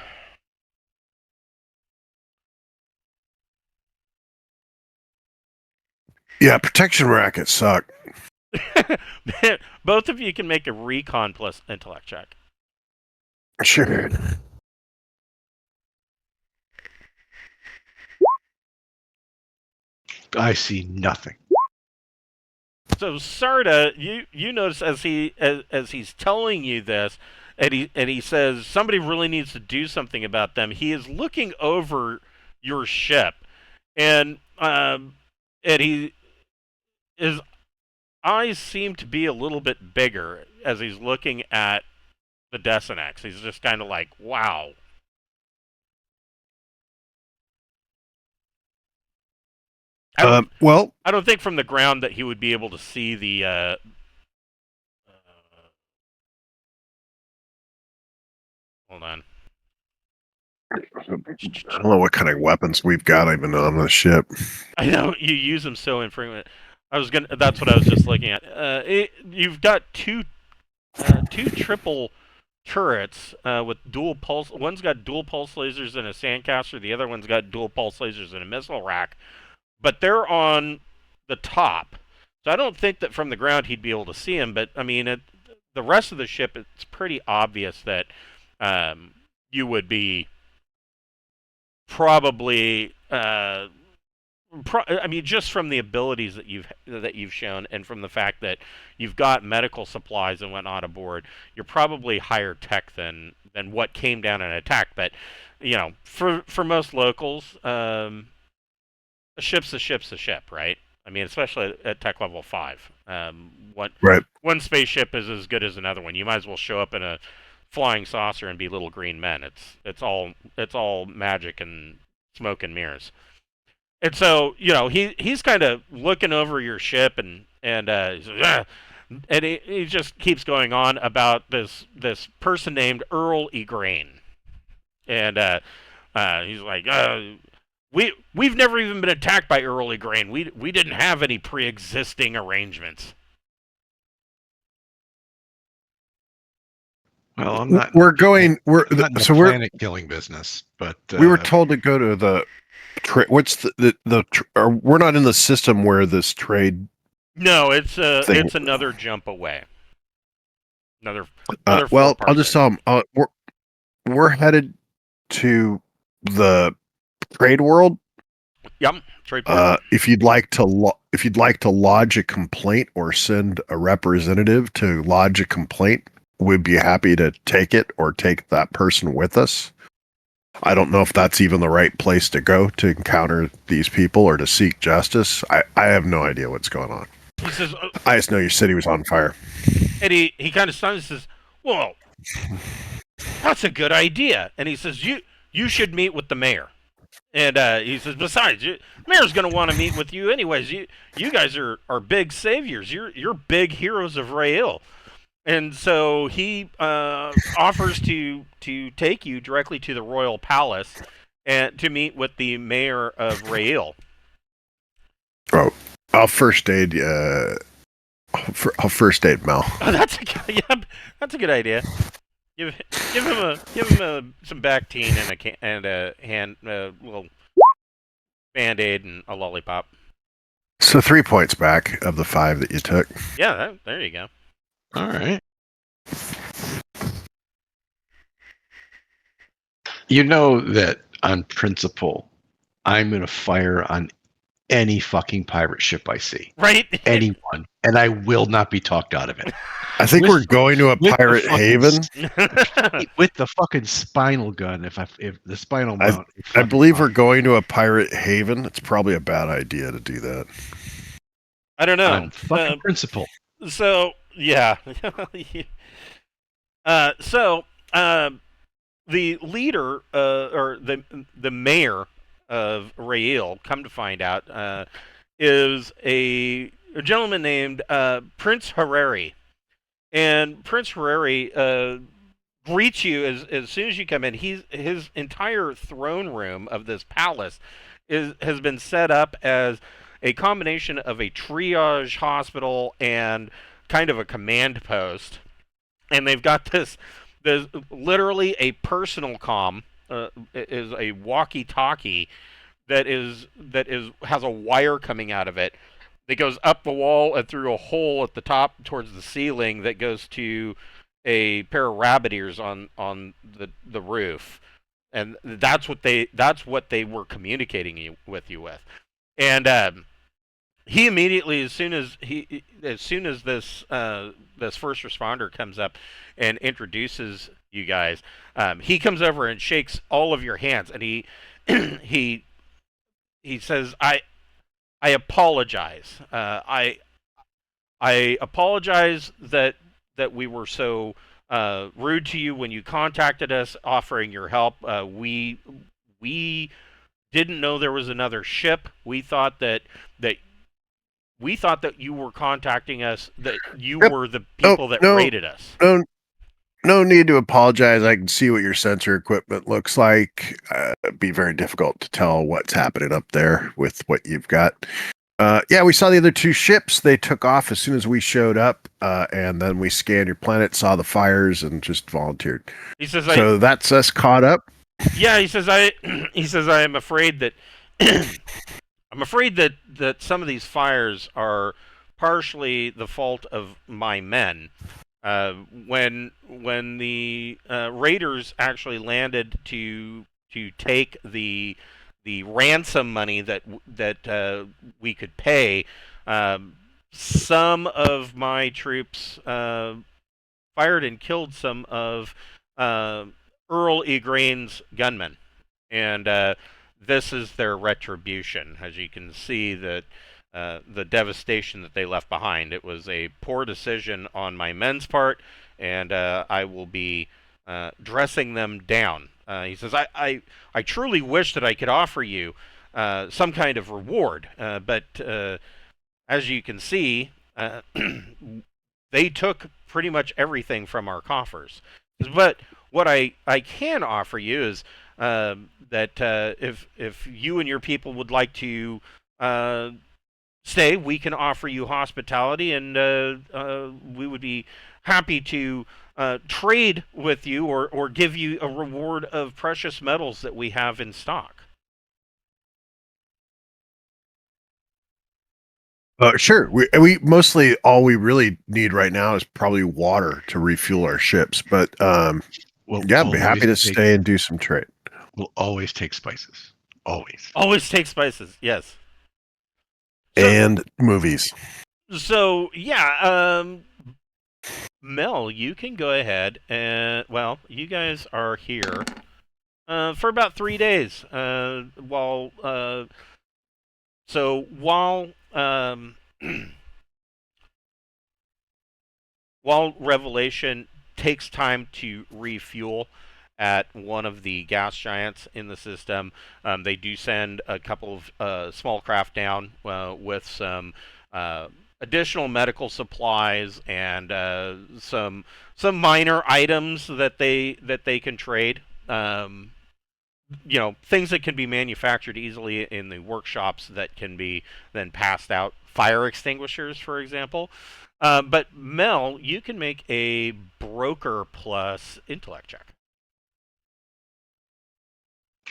Yeah, protection rackets suck. Both of you can make a recon plus intellect check. Sure. I see nothing. So Sarda, you notice as he's telling you this, and he says somebody really needs to do something about them. He is looking over your ship, and his eyes seem to be a little bit bigger as he's looking at the Desenex. He's just kind of like, wow. Well, I don't think from the ground that he would be able to see the. Hold on. I don't know what kind of weapons we've got even on the ship. I know you use them so infrequently. That's what I was just looking at. You've got two triple turrets with dual pulse. One's got dual pulse lasers and a sandcaster. The other one's got dual pulse lasers and a missile rack. But they're on the top, so I don't think that from the ground he'd be able to see him. But I mean, the rest of the ship, it's pretty obvious that you would be probably. I mean, just from the abilities that you've shown, and from the fact that you've got medical supplies and whatnot aboard, you're probably higher tech than what came down and attacked. But you know, for most locals, a ship's a ship, right? I mean, especially at tech level 5. Right. One spaceship is as good as another one. You might as well show up in a flying saucer and be little green men. It's all magic and smoke and mirrors. And so, he's kind of looking over your ship, he's like, "Ah," and he just keeps going on about this person named Earl Egrain. And he's like, we've never even been attacked by Earl Egrain. We didn't have any pre-existing arrangements. Well, I'm not. We're going. We're I'm not in the so we're planet killing business, but we were told to go to the. What's or we're not in the system where this trade No, thing. it's another jump away. Another Well, I'll 4 just tell them we're headed to the trade world. Yep, trade port. If you'd like to lodge a complaint or send a representative to lodge a complaint, we'd be happy to take it or take that person with us. I don't know if that's even the right place to go to encounter these people or to seek justice. I have no idea what's going on. He says, I just know your city was on fire. and he kind of stuns and says, "Well, that's a good idea." And he says, "You should meet with the mayor." And he says, "Besides, mayor's going to want to meet with you anyways. You guys are big saviors. You're big heroes of Raille." And so he offers to take you directly to the royal palace and to meet with the mayor of Raille. Oh, I'll first aid. I'll first aid Mel. Oh, that's a good idea. Give him some Bactine and a hand little Band-Aid and a lollipop. So 3 points back of the 5 that you took. Yeah, there you go. all right. You know that on principle, I'm going to fire on any fucking pirate ship I see. Right? Anyone. And I will not be talked out of it. I think we're going to a with the pirate fucking haven. With the fucking spinal gun, if the spinal mount. I believe we're going to a pirate haven. It's probably a bad idea to do that. I don't know. On fucking principle. So yeah. The leader or the mayor of Raille, come to find out, is a gentleman named Prince Harari, and Prince Harari greets you as soon as you come in. His entire throne room of this palace has been set up as a combination of a triage hospital and kind of a command post, and they've got this. There's literally a personal comm, is a walkie-talkie that has a wire coming out of it that goes up the wall and through a hole at the top towards the ceiling that goes to a pair of rabbit ears on the roof, and that's what they were communicating with you with, and he immediately, as soon as this first responder comes up and introduces you guys, he comes over and shakes all of your hands, and he he says, I apologize. I apologize that we were so rude to you when you contacted us offering your help. We didn't know there was another ship. We thought that you were contacting us, that you were the people that raided us. No need to apologize. I can see what your sensor equipment looks like. It'd be very difficult to tell what's happening up there with what you've got. Yeah, we saw the other 2 ships. They took off as soon as we showed up, and then we scanned your planet, saw the fires, and just volunteered. He says, so that's us caught up. Yeah, he says I am afraid that that some of these fires are partially the fault of my men. When the raiders actually landed to take the ransom money that we could pay, some of my troops fired and killed some of Earl Egrain's gunmen, and this is their retribution. As you can see, that the devastation that they left behind. It was a poor decision on my men's part, and I will be dressing them down. He says, I truly wish that I could offer you some kind of reward, but as you can see, they took pretty much everything from our coffers. But what I can offer you is that if you and your people would like to stay, we can offer you hospitality, and we would be happy to trade with you or give you a reward of precious metals that we have in stock. Sure. We mostly all we really need right now is probably water to refuel our ships. But yeah, I'd be happy to stay and do some trade. We'll always take spices. Always. Always take spices. Yes. And movies. So yeah, Mel, you can go ahead and you guys are here for about 3 days. While while Revelation takes time to refuel at one of the gas giants in the system, they do send a couple of small craft down with some additional medical supplies and some minor items that they can trade. Things that can be manufactured easily in the workshops that can be then passed out. Fire extinguishers, for example. But Mel, you can make a broker plus intellect check.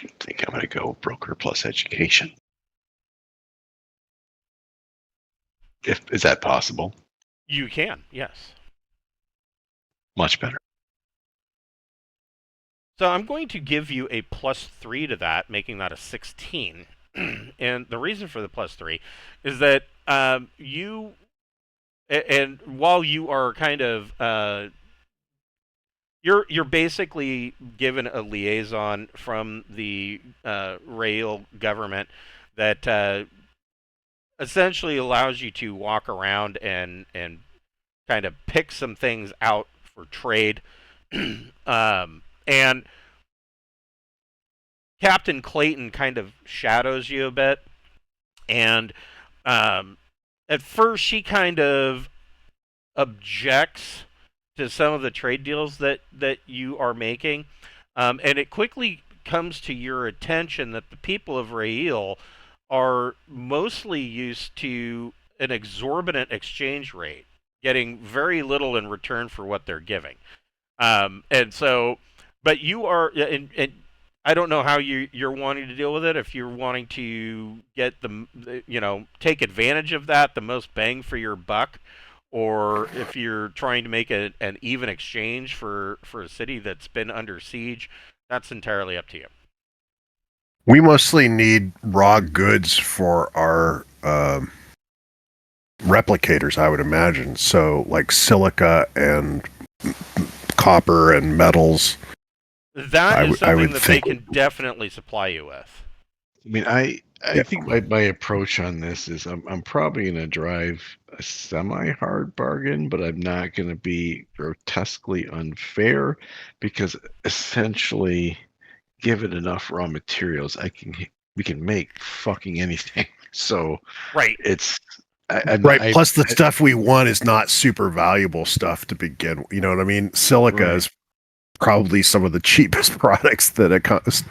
I think I'm going to go broker plus education. Is that possible? You can, yes. Much better. So I'm going to give you a +3 to that, making that a 16. And the reason for the +3 is that you, and while you are kind of, you're basically given a liaison from the Raille government that essentially allows you to walk around and kind of pick some things out for trade. And Captain Clayton kind of shadows you a bit, and at first she kind of objects to some of the trade deals that you are making, and it quickly comes to your attention that the people of Raille are mostly used to an exorbitant exchange rate, getting very little in return for what they're giving. And so, but you are, and I don't know how you're wanting to deal with it. If you're wanting to get take advantage of that, the most bang for your buck, or if you're trying to make an even exchange for a city that's been under siege, that's entirely up to you. We mostly need raw goods for our replicators, I would imagine. So, like silica and copper and metals. That is something that they can definitely supply you with. I mean, I think my approach on this is I'm probably going to drive a semi-hard bargain, but I'm not going to be grotesquely unfair, because essentially, given enough raw materials, we can make fucking anything. So right, it's Plus, the stuff we want is not super valuable stuff to begin. You know what I mean? Silica is probably some of the cheapest products that a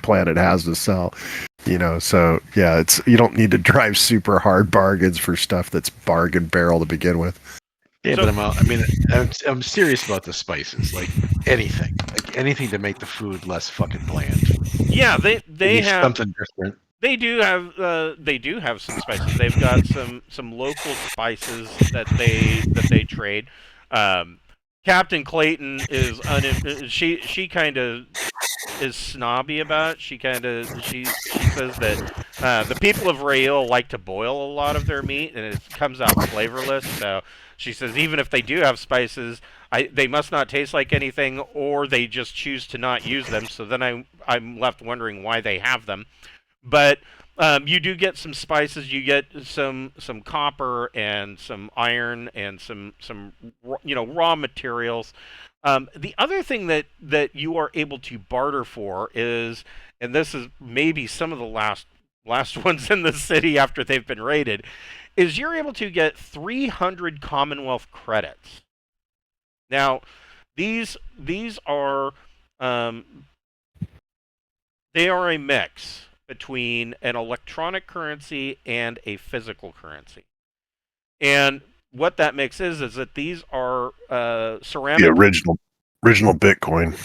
planet has to sell. So yeah, you don't need to drive super hard bargains for stuff that's bargain barrel to begin with. Yeah, but I'm serious about the spices, like anything to make the food less fucking bland. Yeah, they have something different. They do have some spices. They've got some local spices that they trade. Captain Clayton is she kind of is snobby about it. She says that the people of Raille like to boil a lot of their meat, and it comes out flavorless. So she says even if they do have spices, they must not taste like anything, or they just choose to not use them. So then I'm left wondering why they have them. But You do get some spices. You get some copper and some iron and some raw materials. The other thing that you are able to barter for is, and this is maybe some of the last ones in the city after they've been raided, is you're able to get 300 Commonwealth credits. Now, these are um, they are a mix between an electronic currency and a physical currency. And what that mix is that these are ceramic. The original Bitcoin.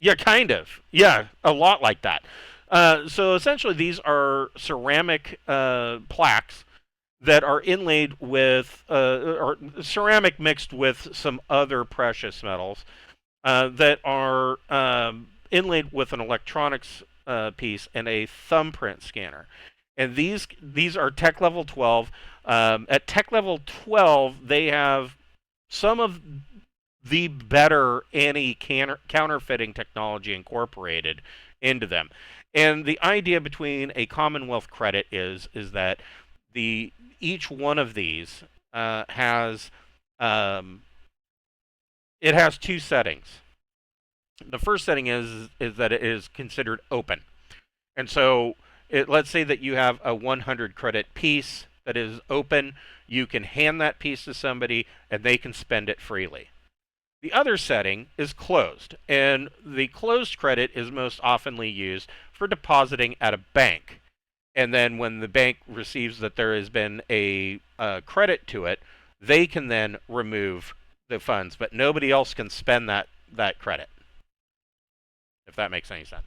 Yeah, kind of. Yeah, a lot like that. So essentially, these are ceramic plaques that are inlaid with, or ceramic mixed with some other precious metals that are inlaid with an electronics piece and a thumbprint scanner. And these are tech level 12. At tech level 12, they have some of the better anti-counterfeiting technology incorporated into them. And the idea between a Commonwealth credit is that each one of these has it has two settings. The first setting is that it is considered open, and so let's say that you have a 100 credit piece that is open. You can hand that piece to somebody, and they can spend it freely. The other setting is closed, and the closed credit is most oftenly used for depositing at a bank. And then when the bank receives that there has been a credit to it, they can then remove the funds, but nobody else can spend that credit, if that makes any sense.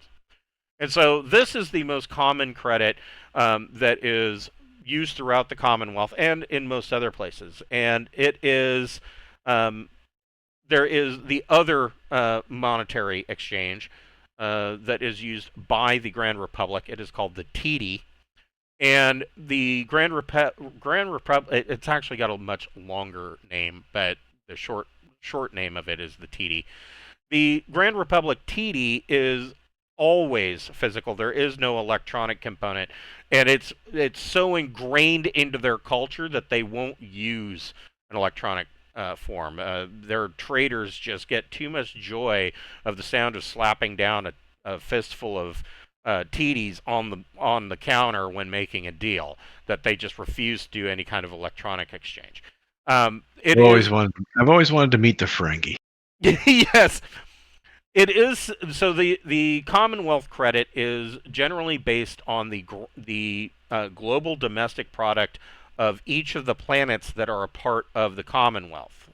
And so this is the most common credit that is used throughout the Commonwealth and in most other places. And it is there is the other monetary exchange that is used by the Grand Republic. It is called the TD. And the Grand Republic, it's actually got a much longer name, but the short name of it is the TD. The Grand Republic TD is always physical. There is no electronic component, and it's so ingrained into their culture that they won't use an electronic form. Their traders just get too much joy of the sound of slapping down a fistful of TDs on the counter when making a deal, that they just refuse to do any kind of electronic exchange. I've always wanted to meet the Ferengi. Yes, it is. So the Commonwealth credit is generally based on the global domestic product of each of the planets that are a part of the Commonwealth,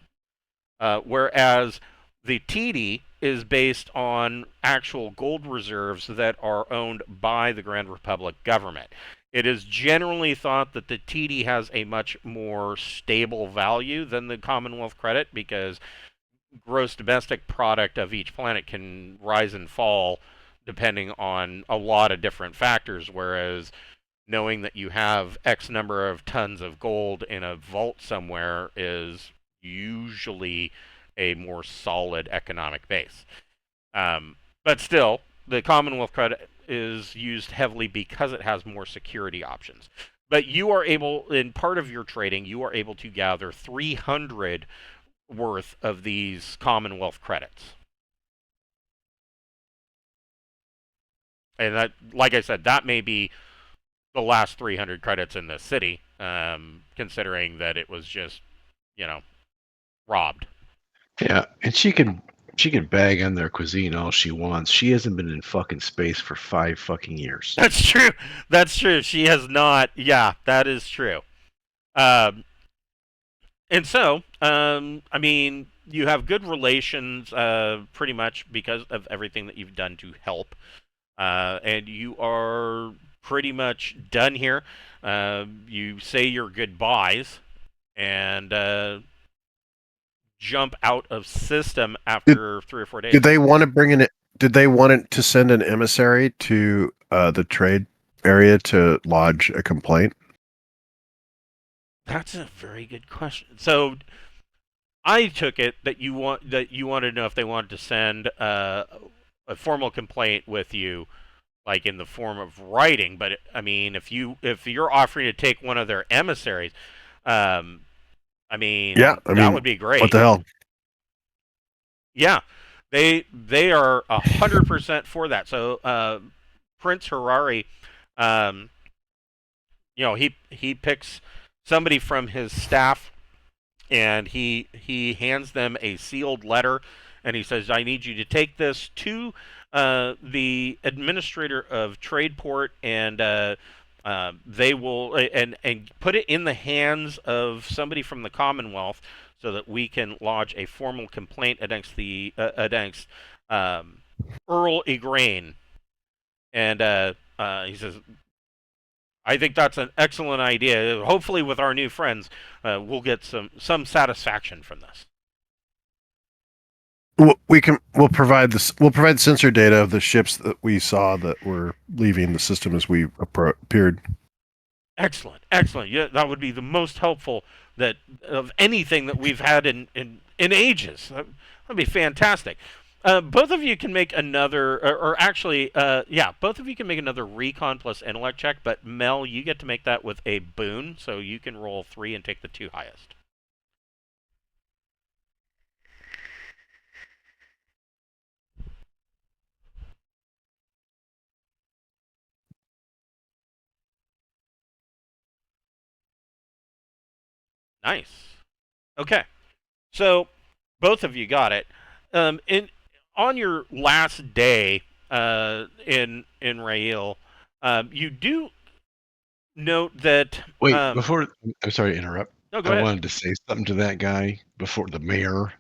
whereas the TD is based on actual gold reserves that are owned by the Grand Republic government. It is generally thought that the TD has a much more stable value than the Commonwealth credit, because gross domestic product of each planet can rise and fall depending on a lot of different factors, whereas knowing that you have X number of tons of gold in a vault somewhere is usually a more solid economic base. But still, the Commonwealth credit is used heavily because it has more security options. But you are able, in part of your trading, you are able to gather 300 worth of these Commonwealth credits. And that, like I said, that may be the last 300 credits in this city, considering that it was just, robbed. Yeah, and she can bag on their cuisine all she wants. She hasn't been in fucking space for 5 fucking years. That's true. That's true. She has not. Yeah, that is true. And so, I mean, you have good relations, pretty much because of everything that you've done to help, and you are pretty much done here. You say your goodbyes and jump out of system after 3 or 4 days. Did they want to bring in it? Did they want it to send an emissary to the trade area to lodge a complaint? That's a very good question. So I took it that you wanted to know if they wanted to send a formal complaint with you like in the form of writing. But I mean, if you're offering to take one of their emissaries, um, I Yeah, mean I that mean, would be what great. the hell? Yeah, they are 100% for that. So Prince Harari, um, he picks somebody from his staff, and he hands them a sealed letter, and he says, "I need you to take this to the administrator of Tradeport, and they will and put it in the hands of somebody from the Commonwealth, so that we can lodge a formal complaint against the against um, Earl Igraine." And he says, I think that's an excellent idea. Hopefully, with our new friends, we'll get some satisfaction from this. We'll provide this. We'll provide sensor data of the ships that we saw that were leaving the system as we appeared. Excellent, excellent. Yeah, that would be the most helpful that of anything that we've had in ages. That'd be fantastic. Both of you can make another, or actually, yeah, both of you can make another recon plus intellect check. But Mel, you get to make that with a boon, so you can roll 3 and take the 2 highest. Nice. Okay, so both of you got it. In on your last day in Raille, you do note that. Wait, before I'm sorry to interrupt. No, go I ahead. wanted to say something to that guy before the mayor,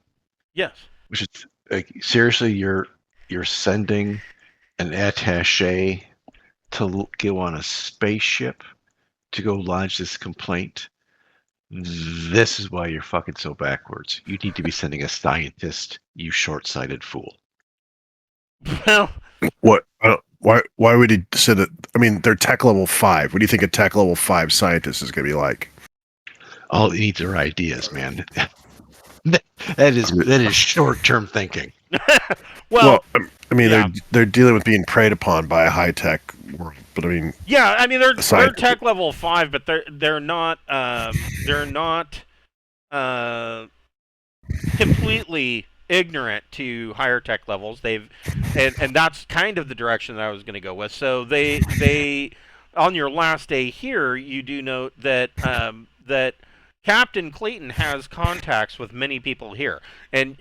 Yes. which is like seriously, you're sending an attaché to go on a spaceship to go lodge this complaint. This is why you're fucking so backwards. You need to be sending a scientist, you short-sighted fool. Well, What? Why would he send it? I mean, they're tech level 5. What do you think a tech level 5 scientist is going to be like? All it needs are ideas, man. that is short-term thinking. well, I mean, yeah. they're dealing with being preyed upon by a high tech world, but I mean, Yeah, I mean they're scientist. tech level 5, but they're not uh, completely ignorant to higher tech levels. They've and that's kind of the direction that I was going to go with. So they on your last day here, you do note that that Captain Clayton has contacts with many people here, and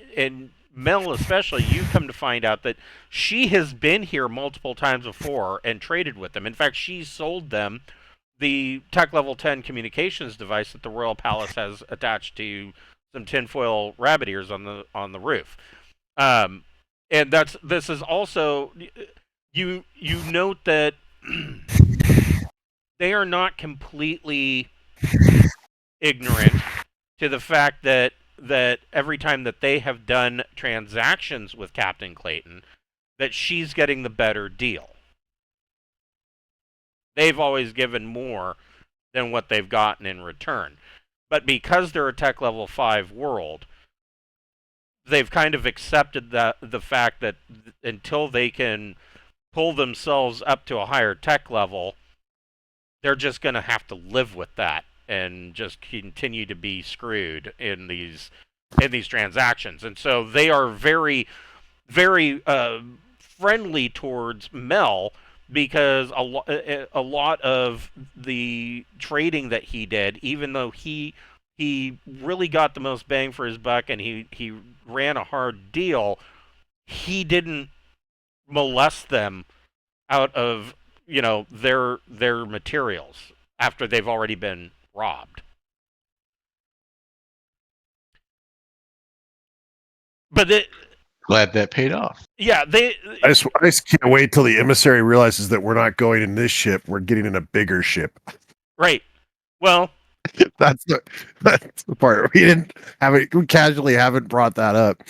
Mel especially. You come to find out that she has been here multiple times before and traded with them. In fact, she sold them the tech level 10 communications device that the Royal Palace has attached to some tinfoil rabbit ears on the roof. Um, and this is also you note that they are not completely ignorant to the fact that every time that they have done transactions with Captain Clayton, that she's getting the better deal. They've always given more than what they've gotten in return. But because they're a tech level 5 world, they've kind of accepted the fact that until they can pull themselves up to a higher tech level, they're just going to have to live with that and just continue to be screwed in these transactions. And so they are very very friendly towards Mel, because a lot of the trading that he did, even though he really got the most bang for his buck and he ran a hard deal, he didn't molest them out of their materials after they've already been robbed. But Glad that paid off. yeah, I just can't wait till the emissary realizes that we're not going in this ship. We're getting in a bigger ship. right. Well, that's the part we didn't have it. We casually haven't brought that up.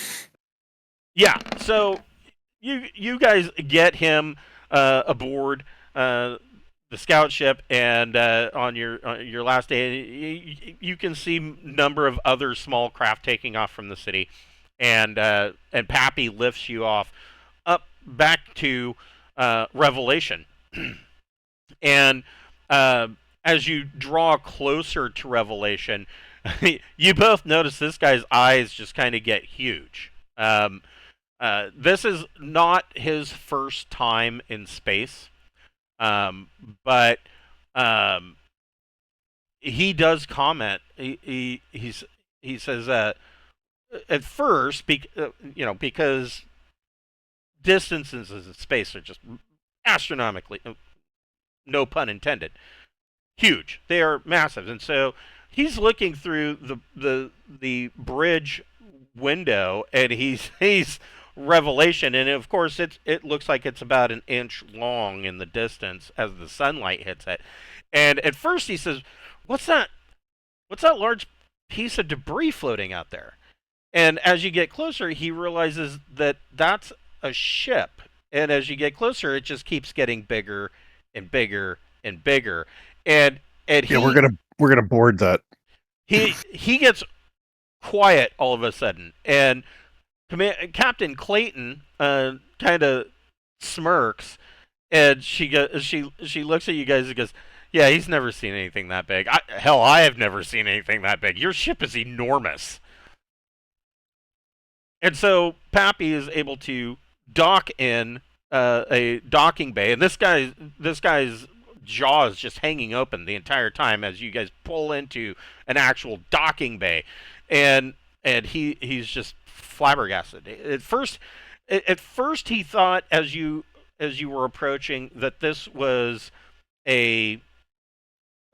yeah. So you guys get him aboard the scout ship, and on your last day, you can see number of other small craft taking off from the city, and Pappy lifts you off up back to Revelation. And as you draw closer to Revelation, you both notice this guy's eyes just kind of get huge. This is not his first time in space, but he does comment. He says at first, because distances in space are just astronomically, no pun intended, huge. They are massive, and so he's looking through the bridge window, and he's Revelation, and of course it looks like it's about an inch long in the distance as the sunlight hits it. And at first he says, "What's that? What's that large piece of debris floating out there?" And as you get closer, he realizes that that's a ship. And as you get closer, it just keeps getting bigger and bigger and bigger. And Yeah, we're gonna board that. he gets quiet all of a sudden, and Captain Clayton kind of smirks, and she looks at you guys and goes, "Yeah, he's never seen anything that big. I have never seen anything that big. Your ship is enormous." And so Pappy is able to dock in a docking bay, and this guy's jaw is just hanging open the entire time as you guys pull into an actual docking bay, and he's just flabbergasted. At first he thought as you were approaching that this was a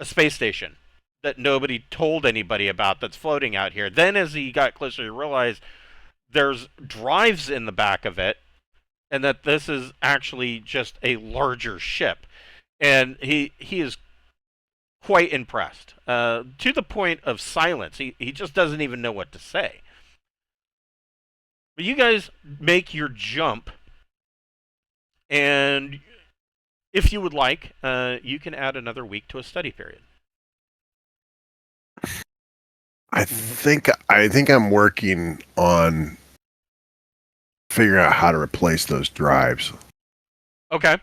space station that nobody told anybody about that's floating out here. Then as he got closer, he realized there's drives in the back of it, and that this is actually just a larger ship. And he is quite impressed, to the point of silence. He just doesn't even know what to say. But you guys make your jump, and if you would like, you can add another week to a study period. I think I'm working on figuring out how to replace those drives. Okay.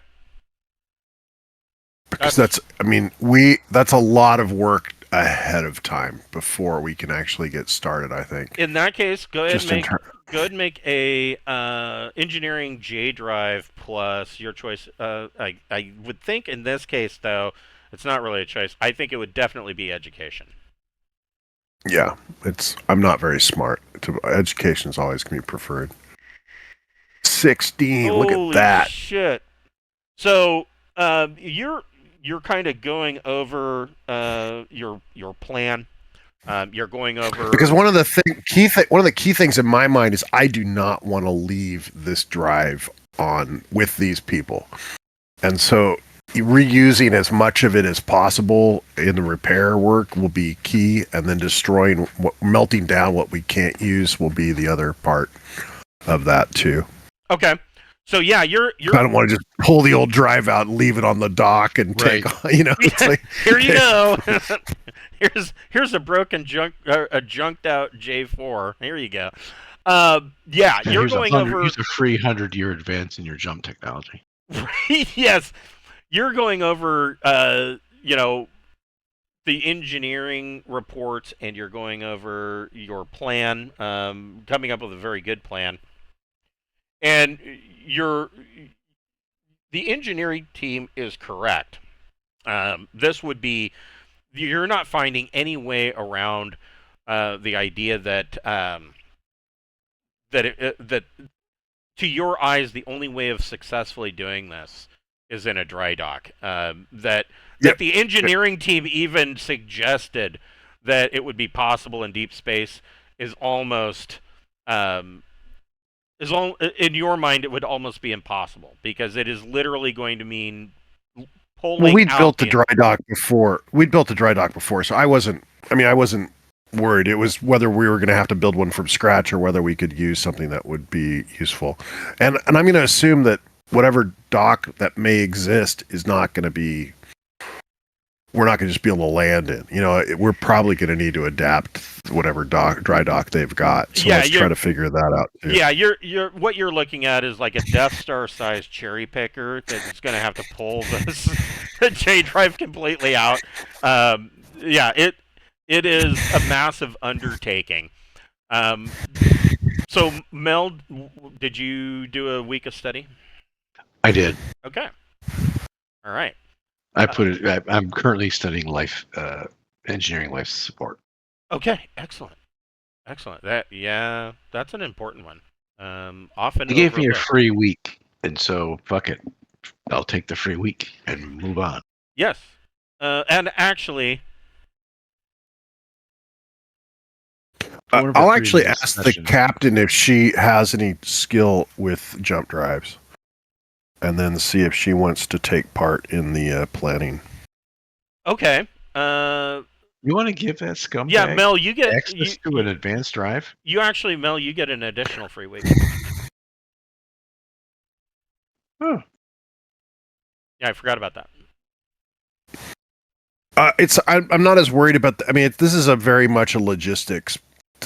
Because that's a lot of work ahead of time before we can actually get started, I think. In that case, go ahead and make a engineering J drive plus your choice. I would think in this case, though, it's not really a choice. I think it would definitely be education. Yeah, I'm not very smart. Education is always going to be preferred. 16. Holy look at that. Shit. So you're kind of going over your plan. You're going over because one of the key things in my mind is I do not want to leave this drive on with these people, and so reusing as much of it as possible in the repair work will be key, and then melting down what we can't use will be the other part of that too. Okay. So yeah, you're I don't want to just pull the old drive out and leave it on the dock and take, it's like, here you go. here's a broken a junked out J4. Here you go. Yeah, you're going over. Use a free 100-year advance in your jump technology. Yes, you're going over. The engineering reports, and you're going over your plan. Coming up with a very good plan. And the engineering team is correct. This would be, you're not finding any way around the idea that that to your eyes the only way of successfully doing this is in a dry dock. That the engineering team even suggested that it would be possible in deep space is almost. In your mind, it would almost be impossible because it is literally going to mean pulling. Well, we'd built the dry dock before. So I wasn't worried. It was whether we were going to have to build one from scratch or whether we could use something that would be useful. And I'm going to assume that whatever dock that may exist is not going to be we're not going to just be able to land in. We're probably going to need to adapt whatever dry dock they've got. So Yeah, let's try to figure that out too. Yeah, you're what you're looking at is like a Death Star sized cherry picker that's going to have to pull the J drive completely out. Yeah, it is a massive undertaking. Um, so Mel, did you do a week of study? I did. Okay. All right. I'm currently studying engineering life support. Okay. Excellent. Excellent. That's an important one. Often They gave me a overlooked. free week, and so fuck it, I'll take the free week and move on. Yes. And actually, I'll actually ask the captain if she has any skill with jump drives, and then see if she wants to take part in the planning. okay. You want to give that scumbag Yeah, Mel, you get access to an advanced drive? Mel, you get an additional free week. Huh. Yeah, I forgot about that. I'm not as worried about. This is a very much a logistics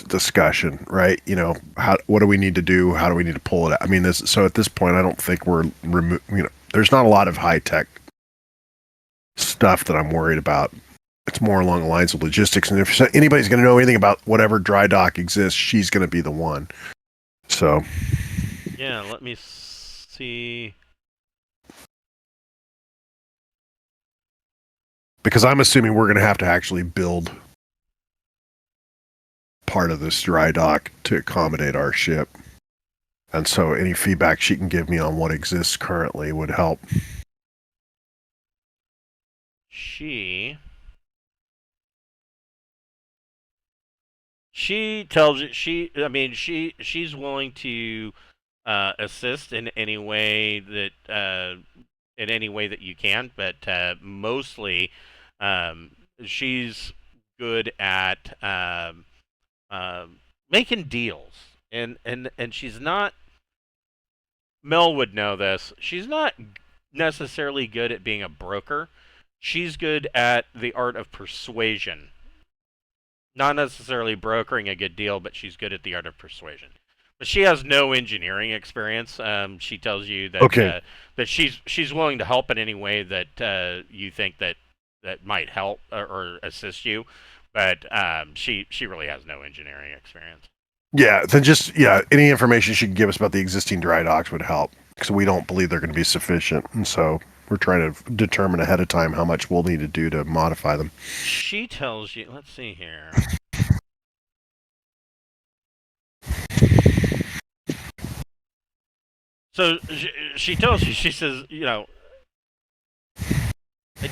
discussion, right? What do we need to do? How do we need to pull it out? So at this point, I don't think we're there's not a lot of high tech stuff that I'm worried about. It's more along the lines of logistics, and if anybody's going to know anything about whatever dry dock exists, she's going to be the one. So yeah, let me see. Because I'm assuming we're going to have to actually build part of this dry dock to accommodate our ship. And so any feedback she can give me on what exists currently would help. She tells you she's willing to assist in any way that you can, but mostly she's good at making deals, and she's not. Mel would know this. She's not necessarily good at being a broker. She's good at the art of persuasion. Not necessarily brokering a good deal, but she's good at the art of persuasion. But she has no engineering experience. She tells you that that she's willing to help in any way that you think that might help or assist you, but she really has no engineering experience. Yeah, then any information she can give us about the existing dry docks would help, because we don't believe they're going to be sufficient, and so we're trying to determine ahead of time how much we'll need to do to modify them. She tells you. Let's see here. So she tells you. She says, I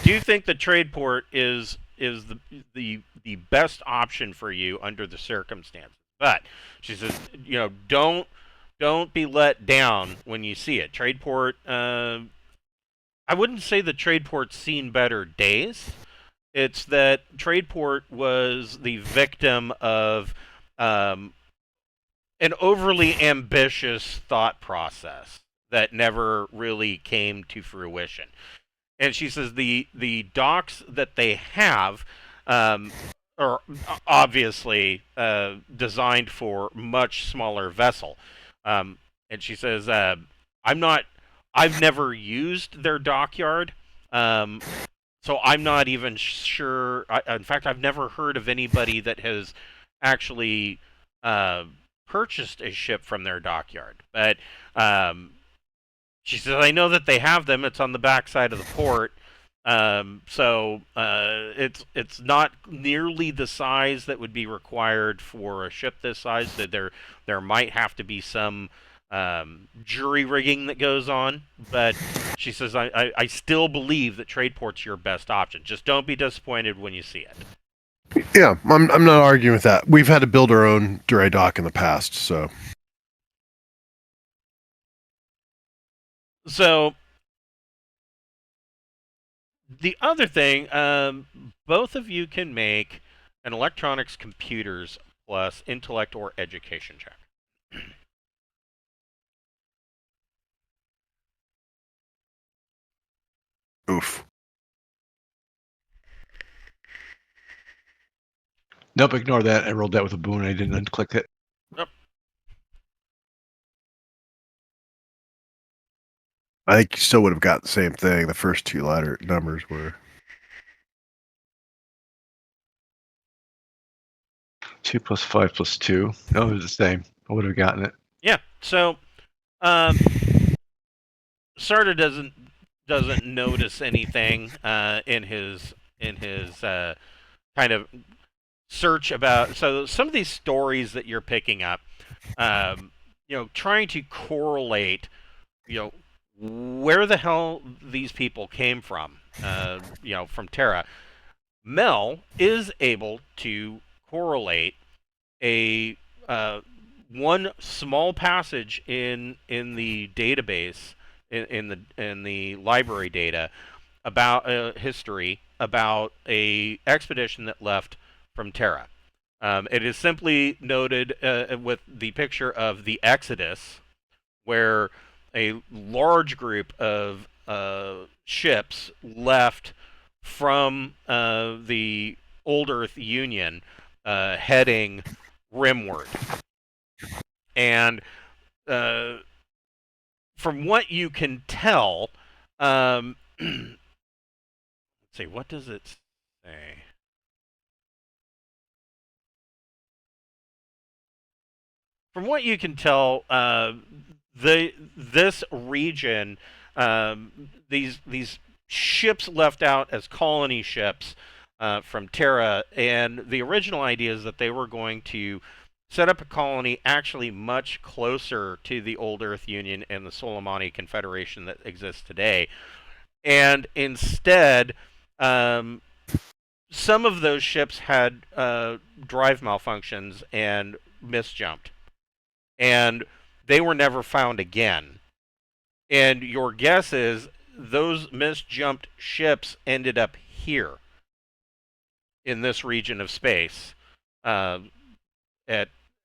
do think the trade port is the best option for you under the circumstances. But she says, don't be let down when you see it. Tradeport, I wouldn't say the Tradeport's seen better days. It's that Tradeport was the victim of an overly ambitious thought process that never really came to fruition. And she says the docks that they have are obviously designed for much smaller vessel. And she says, I've never used their dockyard, so I'm not even sure. In fact, I've never heard of anybody that has actually purchased a ship from their dockyard. But she says, I know that they have them. It's on the backside of the port. So it's not nearly the size that would be required for a ship this size. So there might have to be some jury rigging that goes on. But she says, I still believe that Tradeport's your best option. Just don't be disappointed when you see it. Yeah, I'm not arguing with that. We've had to build our own dry dock in the past, so. So the other thing, both of you can make an electronics computers plus intellect or education check. Oof. Nope, ignore that. I rolled that with a boon. I didn't unclick it. I think you still would have got the same thing. The first two letter numbers were 2 + 5 + 2. No, it was the same. I would have gotten it. Yeah. So, Sarda doesn't notice anything in his kind of search about. So some of these stories that you're picking up, trying to correlate, where the hell these people came from, from Terra. Mel is able to correlate a one small passage in the database in the library data about history about a expedition that left from Terra. It is simply noted with the picture of the Exodus, where a large group of ships left from the Old Earth Union heading rimward. And from what you can tell, let's see, what does it say? From what you can tell, this region, these ships left out as colony ships from Terra, and the original idea is that they were going to set up a colony actually much closer to the Old Earth Union and the Solomani Confederation that exists today. And instead, some of those ships had drive malfunctions and misjumped. And they were never found again. And your guess is those misjumped ships ended up here in this region of space.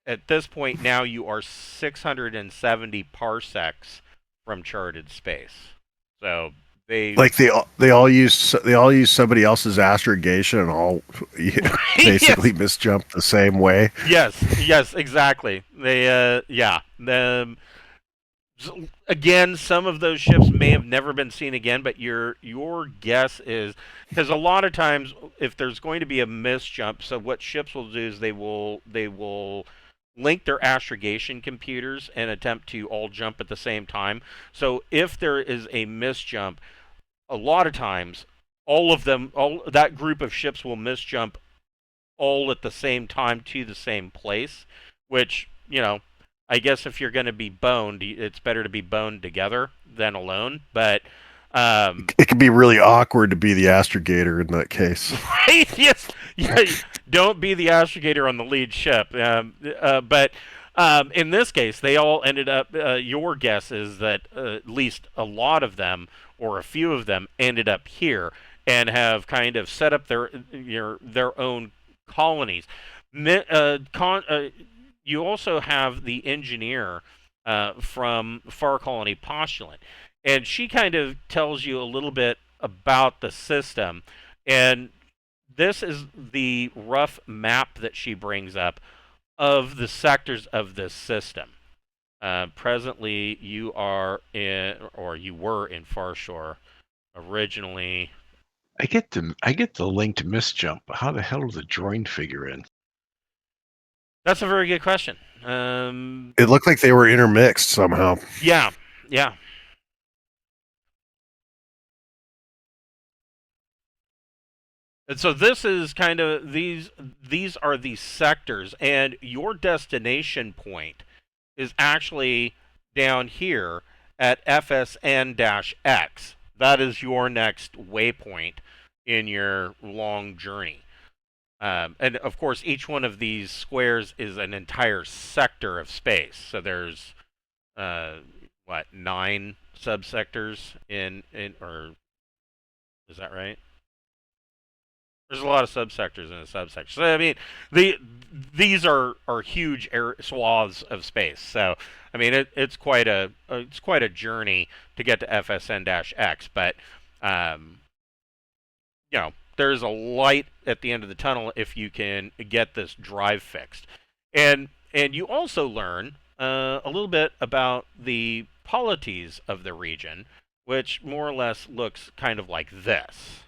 At this point now, you are 670 parsecs from charted space. So they all use somebody else's astrogation and all basically yes. misjumped the same way. Yes, exactly. They again, some of those ships may have never been seen again, but your guess is, because a lot of times if there's going to be a misjump, so what ships will do is they will link their astrogation computers and attempt to all jump at the same time. So if there is a misjump, a lot of times all that group of ships will misjump all at the same time to the same place, which, I guess if you're going to be boned, it's better to be boned together than alone. But it can be really awkward to be the astrogator in that case. Right? Yes. Yeah. Don't be the astrogator on the lead ship. But in this case, they all ended up. Your guess is that at least a lot of them, or a few of them, ended up here and have kind of set up their own colonies. You also have the engineer from Far Colony Postulant, and she kind of tells you a little bit about the system. And this is the rough map that she brings up of the sectors of this system. Presently, you are in, or you were in Farshore originally. I get the link to misjump, but how the hell does the droid figure in? That's a very good question. It looked like they were intermixed somehow. Yeah. And so this is kind of these are the sectors, and your destination point is actually down here at FSN-X. That is your next waypoint in your long journey. And of course, each one of these squares is an entire sector of space. So there's 9 subsectors in or is that right? There's a lot of subsectors in a subsector. So I mean, these are huge swaths of space. So I mean, it's quite a journey to get to FSN-X. But there's a light at the end of the tunnel if you can get this drive fixed. And you also learn a little bit about the polities of the region, which more or less looks kind of like this.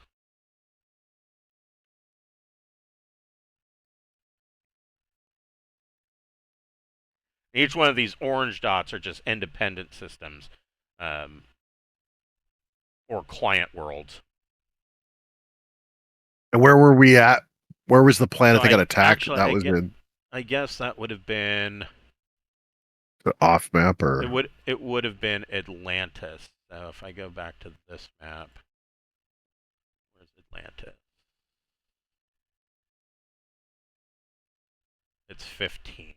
Each one of these orange dots are just independent systems, um, or client worlds. And where were we at? Where was the planet So that got attacked? actually, That was I guess that would have been the off map, or it would have been Atlantis. So if I go back to this map, where's Atlantis? It's 15.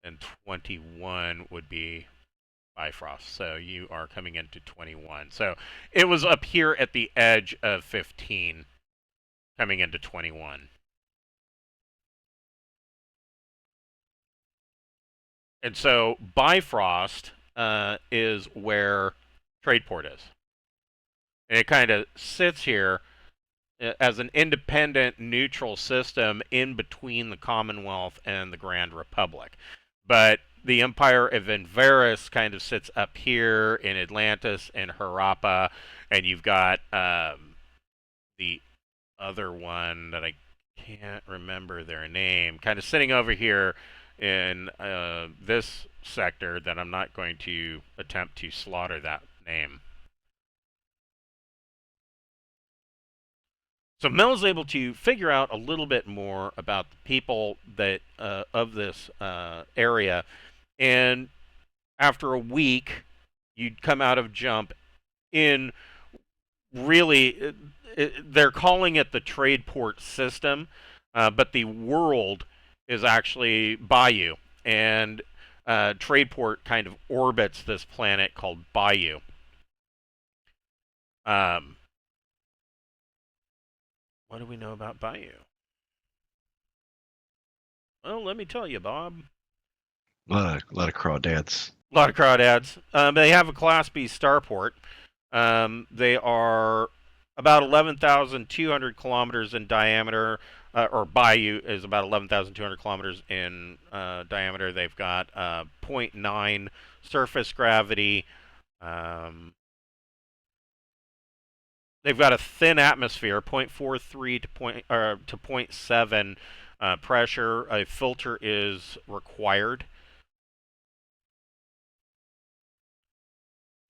And 21 would be Bifrost. So you are coming into 21. So it was up here at the edge of 15, coming into 21. And so Bifrost is where Tradeport is. And it kind of sits here as an independent, neutral system in between the Commonwealth and the Grand Republic. But the Empire of Inveris kind of sits up here in Atlantis and Harappa, and you've got the other one that I can't remember their name, kind of sitting over here in this sector that I'm not going to attempt to slaughter that name. So Mel's able to figure out a little bit more about the people that of this area, and after a week, you'd come out of jump in really. They're calling it the trade port system, but the world is actually Bayou, and Tradeport kind of orbits this planet called Bayou. What do we know about Bayou? Well, let me tell you, Bob. A lot of crawdads. A lot of crawdads. They have a Class B starport. They are about 11,200 kilometers in diameter, or Bayou is about 11,200 kilometers in diameter. They've got 0.9 surface gravity. They've got a thin atmosphere, 0.43 to 0.7 pressure. A filter is required.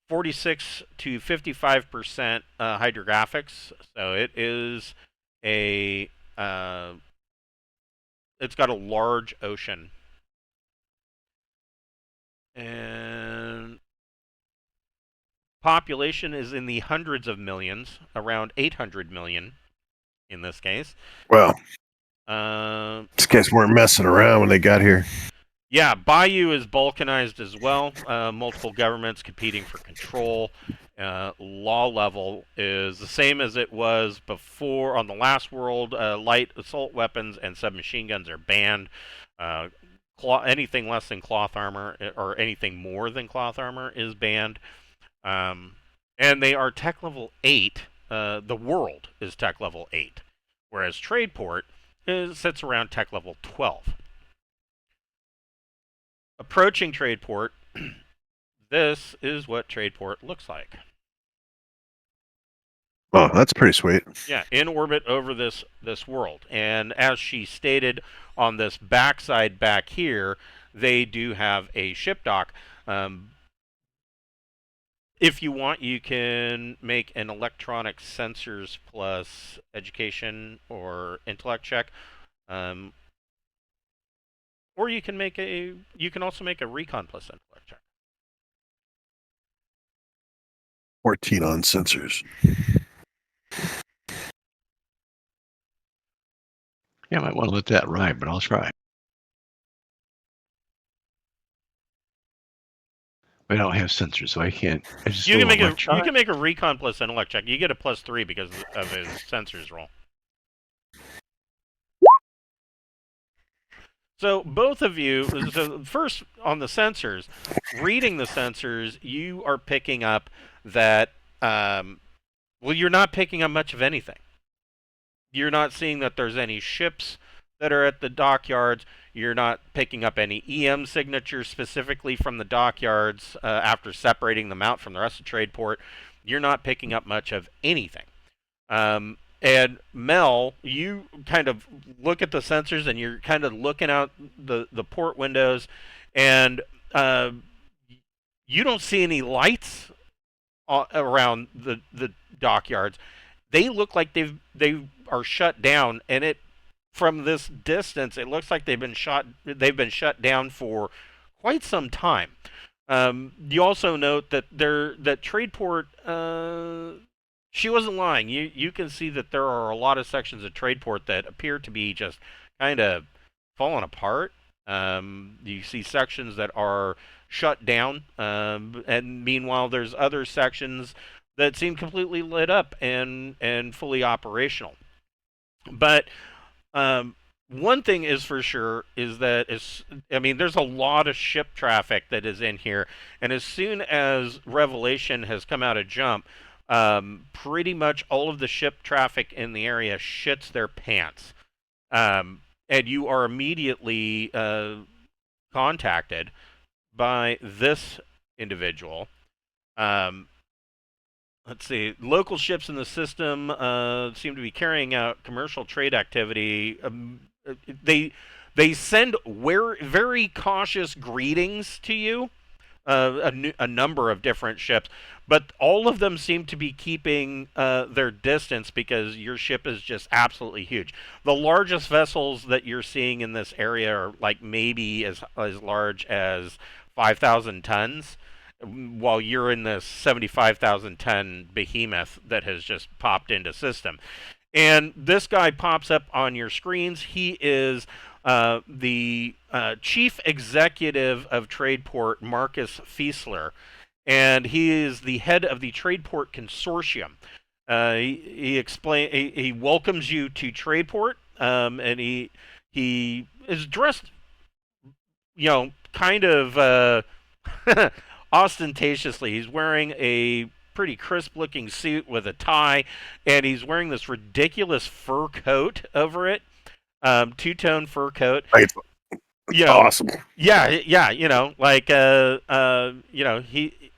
46 to 55% hydrographics. So it is a it's got a large ocean. And population is in the hundreds of millions, around 800 million in this case. Well, these guys weren't messing around when they got here. Yeah, Bayou is balkanized as well. Multiple governments competing for control. Law level is the same as it was before on the last world. Light assault weapons and submachine guns are banned. Anything less than cloth armor or anything more than cloth armor is banned. And they are tech level 8. The world is tech level 8, whereas Tradeport sits around tech level 12. Approaching Tradeport, this is what Tradeport looks like. Oh, that's pretty sweet. Yeah, in orbit over this world. And as she stated on this backside back here, they do have a ship dock. If you want, you can make an electronic sensors plus education or intellect check. Or you can also make a recon plus intellect check. 14 on sensors. Yeah, I might want to let that ride, but I'll try. I don't have sensors, so I can't. You can make a recon plus intellect check. You get a +3 because of his sensors roll. So both of you, so first on the sensors, reading the sensors, you are picking up that, well, you're not picking up much of anything. You're not seeing that there's any ships that are at the dockyards. You're not picking up any EM signatures specifically from the dockyards after separating them out from the rest of Tradeport. You're not picking up much of anything. And Mel, you kind of look at the sensors and you're kind of looking out the port windows, and you don't see any lights around the dockyards. They look like they are shut down, and it from this distance it looks like they've been shut down for quite some time. You also note that Tradeport. She wasn't lying. You can see that there are a lot of sections of Tradeport that appear to be just kind of falling apart. You see sections that are shut down, and meanwhile there's other sections that seem completely lit up and fully operational. But one thing is for sure is that there's a lot of ship traffic that is in here, and as soon as Revelation has come out of jump, pretty much all of the ship traffic in the area shits their pants, and you are immediately contacted by this individual. Let's see. Local ships in the system seem to be carrying out commercial trade activity. They send very cautious greetings to you. A number of different ships, but all of them seem to be keeping their distance because your ship is just absolutely huge. The largest vessels that you're seeing in this area are like maybe as large as 5,000 tons, while you're in this 75,000 ton behemoth that has just popped into system. And this guy pops up on your screens. He is the chief executive of Tradeport, Marcus Fiesler, and he is the head of the Tradeport Consortium. He welcomes you to Tradeport, and he is dressed, kind of ostentatiously. He's wearing a pretty crisp-looking suit with a tie, and he's wearing this ridiculous fur coat over it. Two-tone fur coat. Right. Awesome. Yeah.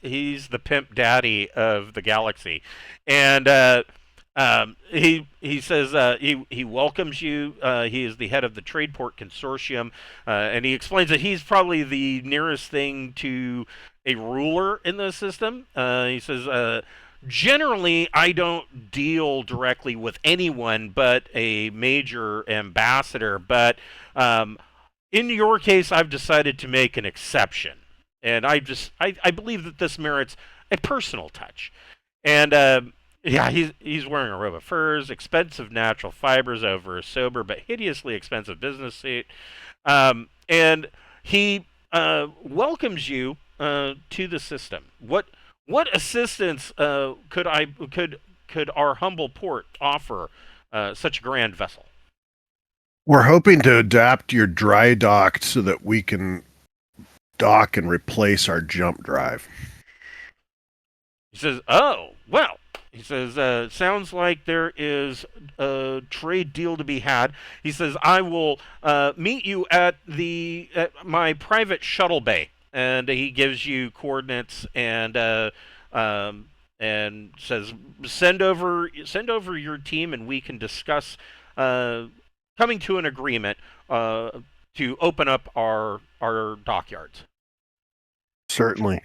He's the pimp daddy of the galaxy, and he says he welcomes you. He is the head of the Tradeport Consortium, and he explains that he's probably the nearest thing to a ruler in the system. He says. Generally, I don't deal directly with anyone but a major ambassador, but in your case, I've decided to make an exception. And I believe that this merits a personal touch. And he's wearing a robe of furs, expensive natural fibers over a sober but hideously expensive business suit. And he welcomes you to the system. What assistance could our humble port offer such a grand vessel? We're hoping to adapt your dry dock so that we can dock and replace our jump drive. He says, "Oh, well." He says, "Sounds like there is a trade deal to be had." He says, "I will meet you at my private shuttle bay." And he gives you coordinates and says, "Send over your team, and we can discuss coming to an agreement to open up our dockyards." Certainly.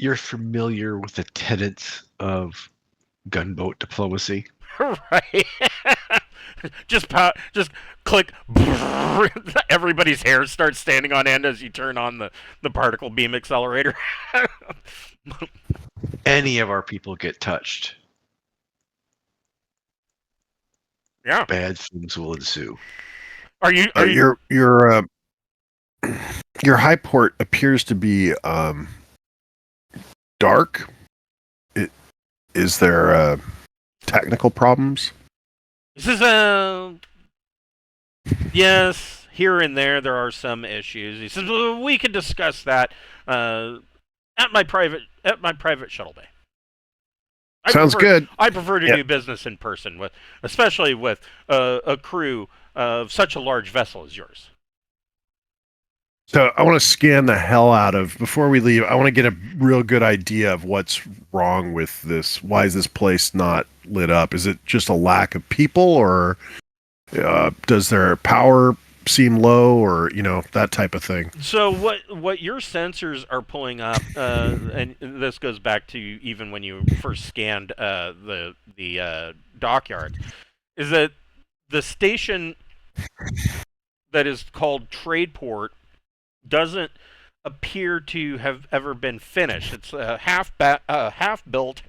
You're familiar with the tenets of gunboat diplomacy, Right? just click. Everybody's hair starts standing on end as you turn on the particle beam accelerator. Any of our people get touched, Yeah. bad things will ensue. Your high port appears to be dark. Is there technical problems? This is yes, here and there are some issues. He says, well, we can discuss that at my private shuttle bay. Sounds good. I prefer to Yeah. do business in person with, especially with a crew of such a large vessel as yours. So I want to scan the hell out of before we leave. I want to get a real good idea of what's wrong with this. Why is this place not lit up? Is it just a lack of people, or does their power seem low, or that type of thing? So what your sensors are pulling up, and this goes back to even when you first scanned the dockyard, is that the station that is called Tradeport doesn't appear to have ever been finished. It's half built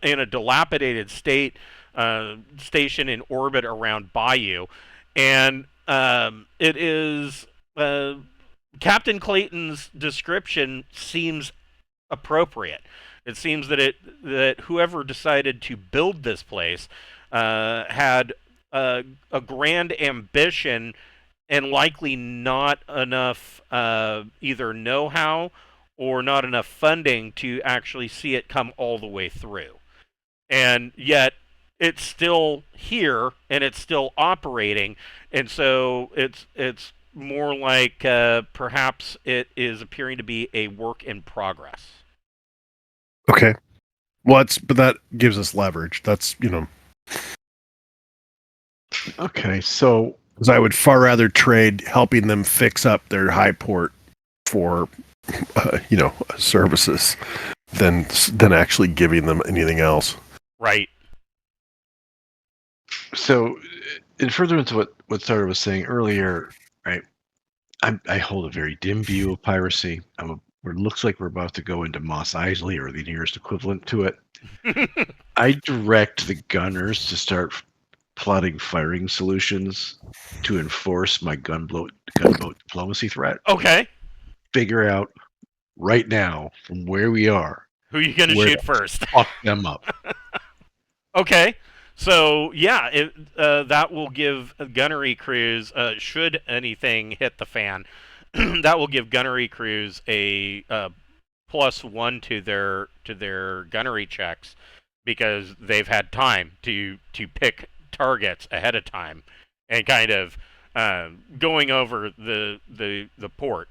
in a dilapidated state, station in orbit around Bayou, and it is Captain Clayton's description seems appropriate. It seems that whoever decided to build this place had a grand ambition and likely not enough either know-how or not enough funding to actually see it come all the way through. And yet it's still here and it's still operating, and so it's more like perhaps it is appearing to be a work in progress. Okay. Well, but that gives us leverage. That's Okay, so because I would far rather trade helping them fix up their high port for services than actually giving them anything else. Right. So, in furtherance of what Sarah was saying earlier, right? I hold a very dim view of piracy. It looks like we're about to go into Mos Eisley or the nearest equivalent to it. I direct the gunners to start plotting firing solutions to enforce my gunboat diplomacy threat. Okay. Figure out right now from where we are who are you going to shoot first. Fuck them up. Okay. So yeah, that will give gunnery crews, should anything hit the fan, that will give gunnery crews a +1 to their gunnery checks because they've had time to pick targets ahead of time and kind of going over the port.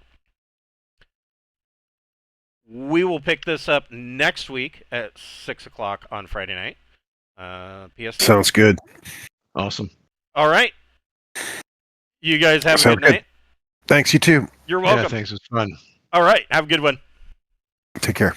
We will pick this up next week at 6 o'clock on Friday night. PST. Sounds good. Awesome. All right. You guys have a Sounds good night. Thanks, you too. You're welcome. Yeah, thanks. It was fun. All right. Have a good one. Take care.